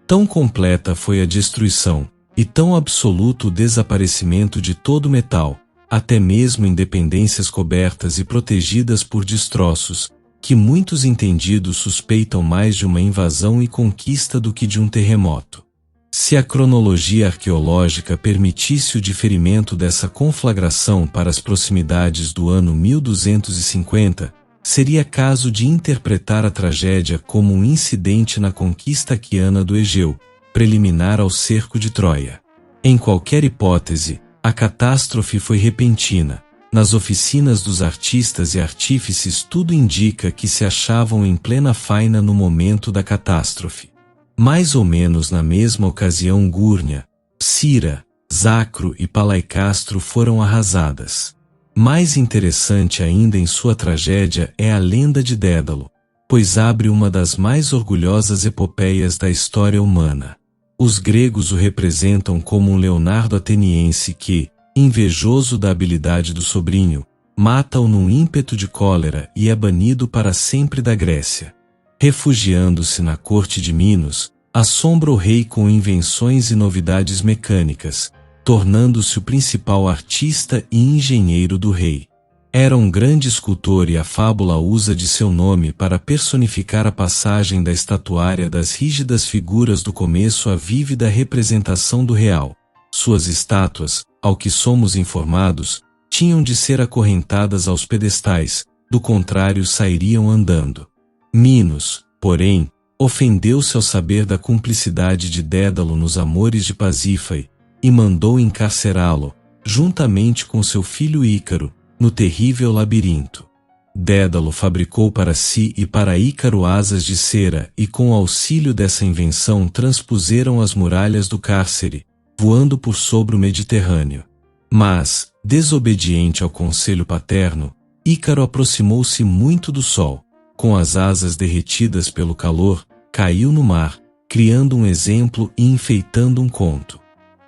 Tão completa foi a destruição, e tão absoluto o desaparecimento de todo metal, até mesmo independências cobertas e protegidas por destroços, que muitos entendidos suspeitam mais de uma invasão e conquista do que de um terremoto. Se a cronologia arqueológica permitisse o diferimento dessa conflagração para as proximidades do ano 1250, seria caso de interpretar a tragédia como um incidente na conquista aquiana do Egeu, preliminar ao cerco de Troia. Em qualquer hipótese, a catástrofe foi repentina. Nas oficinas dos artistas e artífices tudo indica que se achavam em plena faina no momento da catástrofe. Mais ou menos na mesma ocasião Gúrnia, Cira, Zacro e Palaicastro foram arrasadas. Mais interessante ainda em sua tragédia é a lenda de Dédalo, pois abre uma das mais orgulhosas epopeias da história humana. Os gregos o representam como um Leonardo ateniense que, invejoso da habilidade do sobrinho, mata-o num ímpeto de cólera e é banido para sempre da Grécia. Refugiando-se na corte de Minos, assombra o rei com invenções e novidades mecânicas, tornando-se o principal artista e engenheiro do rei. Era um grande escultor e a fábula usa de seu nome para personificar a passagem da estatuária das rígidas figuras do começo à vívida representação do real. Suas estátuas, ao que somos informados, tinham de ser acorrentadas aos pedestais, do contrário sairiam andando. Minos, porém, ofendeu-se ao saber da cumplicidade de Dédalo nos amores de Pasífae, e mandou encarcerá-lo, juntamente com seu filho Ícaro, no terrível labirinto. Dédalo fabricou para si e para Ícaro asas de cera e com o auxílio dessa invenção transpuseram as muralhas do cárcere, voando por sobre o Mediterrâneo. Mas, desobediente ao conselho paterno, Ícaro aproximou-se muito do sol. Com as asas derretidas pelo calor, caiu no mar, criando um exemplo e enfeitando um conto.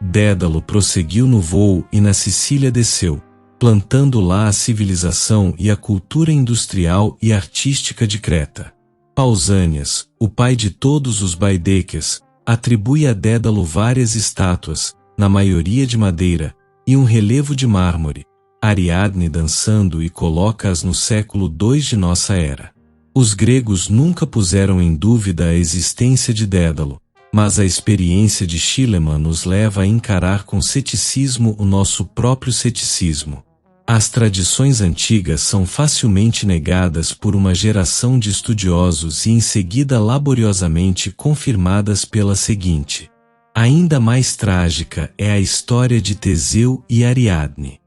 Dédalo prosseguiu no voo e na Sicília desceu, plantando lá a civilização e a cultura industrial e artística de Creta. Pausânias, o pai de todos os Baedeques, atribui a Dédalo várias estátuas, na maioria de madeira, e um relevo de mármore, Ariadne dançando e coloca-as no século II de nossa era. Os gregos nunca puseram em dúvida a existência de Dédalo, mas a experiência de Schliemann nos leva a encarar com ceticismo o nosso próprio ceticismo. As tradições antigas são facilmente negadas por uma geração de estudiosos e em seguida laboriosamente confirmadas pela seguinte. Ainda mais trágica é a história de Teseu e Ariadne.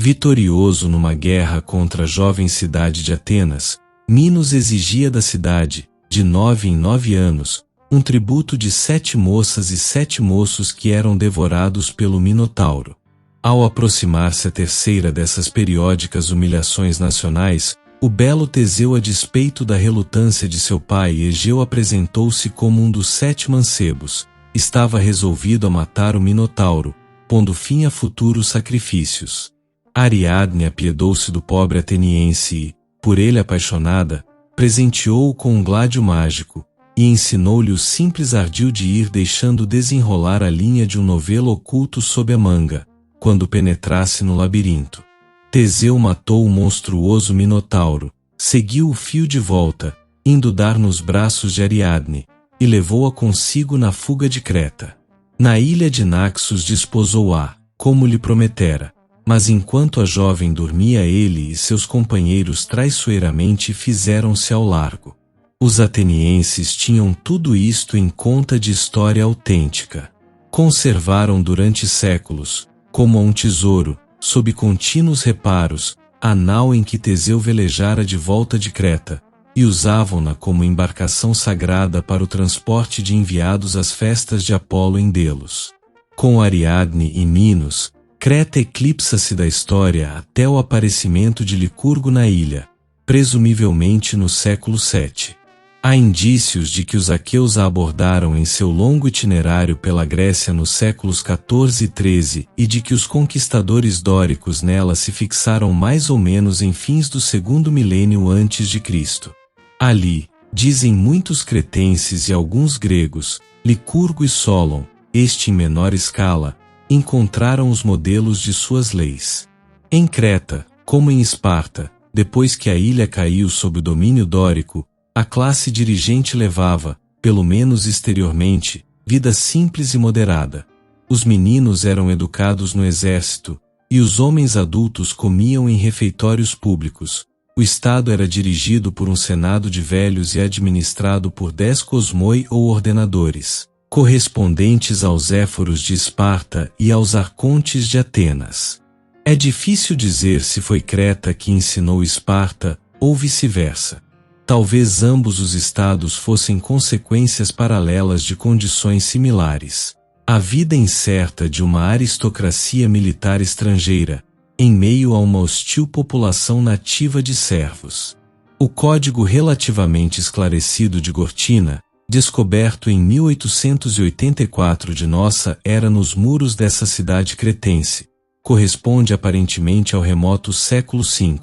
Vitorioso numa guerra contra a jovem cidade de Atenas, Minos exigia da cidade, de 9 em 9 anos, um tributo de 7 moças e 7 moços que eram devorados pelo Minotauro. Ao aproximar-se a terceira dessas periódicas humilhações nacionais, o belo Teseu, a despeito da relutância de seu pai Egeu, apresentou-se como um dos 7 mancebos. Estava resolvido a matar o Minotauro, pondo fim a futuros sacrifícios. Ariadne apiedou-se do pobre ateniense e, por ele apaixonada, presenteou-o com um gládio mágico, e ensinou-lhe o simples ardil de ir deixando desenrolar a linha de um novelo oculto sob a manga, quando penetrasse no labirinto. Teseu matou o monstruoso Minotauro, seguiu o fio de volta, indo dar nos braços de Ariadne, e levou-a consigo na fuga de Creta. Na ilha de Naxos desposou-a, como lhe prometera, mas enquanto a jovem dormia, ele e seus companheiros traiçoeiramente fizeram-se ao largo. Os atenienses tinham tudo isto em conta de história autêntica. Conservaram durante séculos, como a um tesouro, sob contínuos reparos, a nau em que Teseu velejara de volta de Creta, e usavam-na como embarcação sagrada para o transporte de enviados às festas de Apolo em Delos. Com Ariadne e Minos, Creta eclipsa-se da história até o aparecimento de Licurgo na ilha, presumivelmente no século VII. Há indícios de que os aqueus a abordaram em seu longo itinerário pela Grécia nos séculos XIV e XIII e de que os conquistadores dóricos nela se fixaram mais ou menos em fins do segundo milênio antes de Cristo. Ali, dizem muitos cretenses e alguns gregos, Licurgo e Solon, este em menor escala, encontraram os modelos de suas leis. Em Creta, como em Esparta, depois que a ilha caiu sob o domínio dórico, a classe dirigente levava, pelo menos exteriormente, vida simples e moderada. Os meninos eram educados no exército, e os homens adultos comiam em refeitórios públicos. O Estado era dirigido por um senado de velhos e administrado por 10 cosmoi ou ordenadores, correspondentes aos éforos de Esparta e aos arcontes de Atenas. É difícil dizer se foi Creta que ensinou Esparta, ou vice-versa. Talvez ambos os estados fossem consequências paralelas de condições similares. A vida incerta de uma aristocracia militar estrangeira, em meio a uma hostil população nativa de servos. O código relativamente esclarecido de Gortina, descoberto em 1884 de nossa era nos muros dessa cidade cretense, corresponde aparentemente ao remoto século V.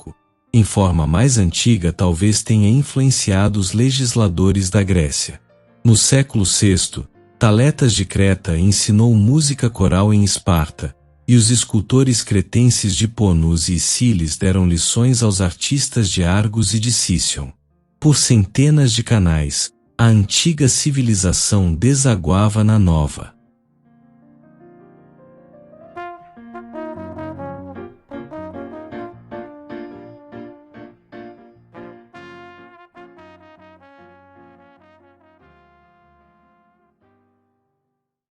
Em forma mais antiga, talvez tenha influenciado os legisladores da Grécia. No século VI, Taletas de Creta ensinou música coral em Esparta, e os escultores cretenses de Ponus e Cilis deram lições aos artistas de Argos e de Sicyon. Por centenas de canais, a antiga civilização desaguava na nova.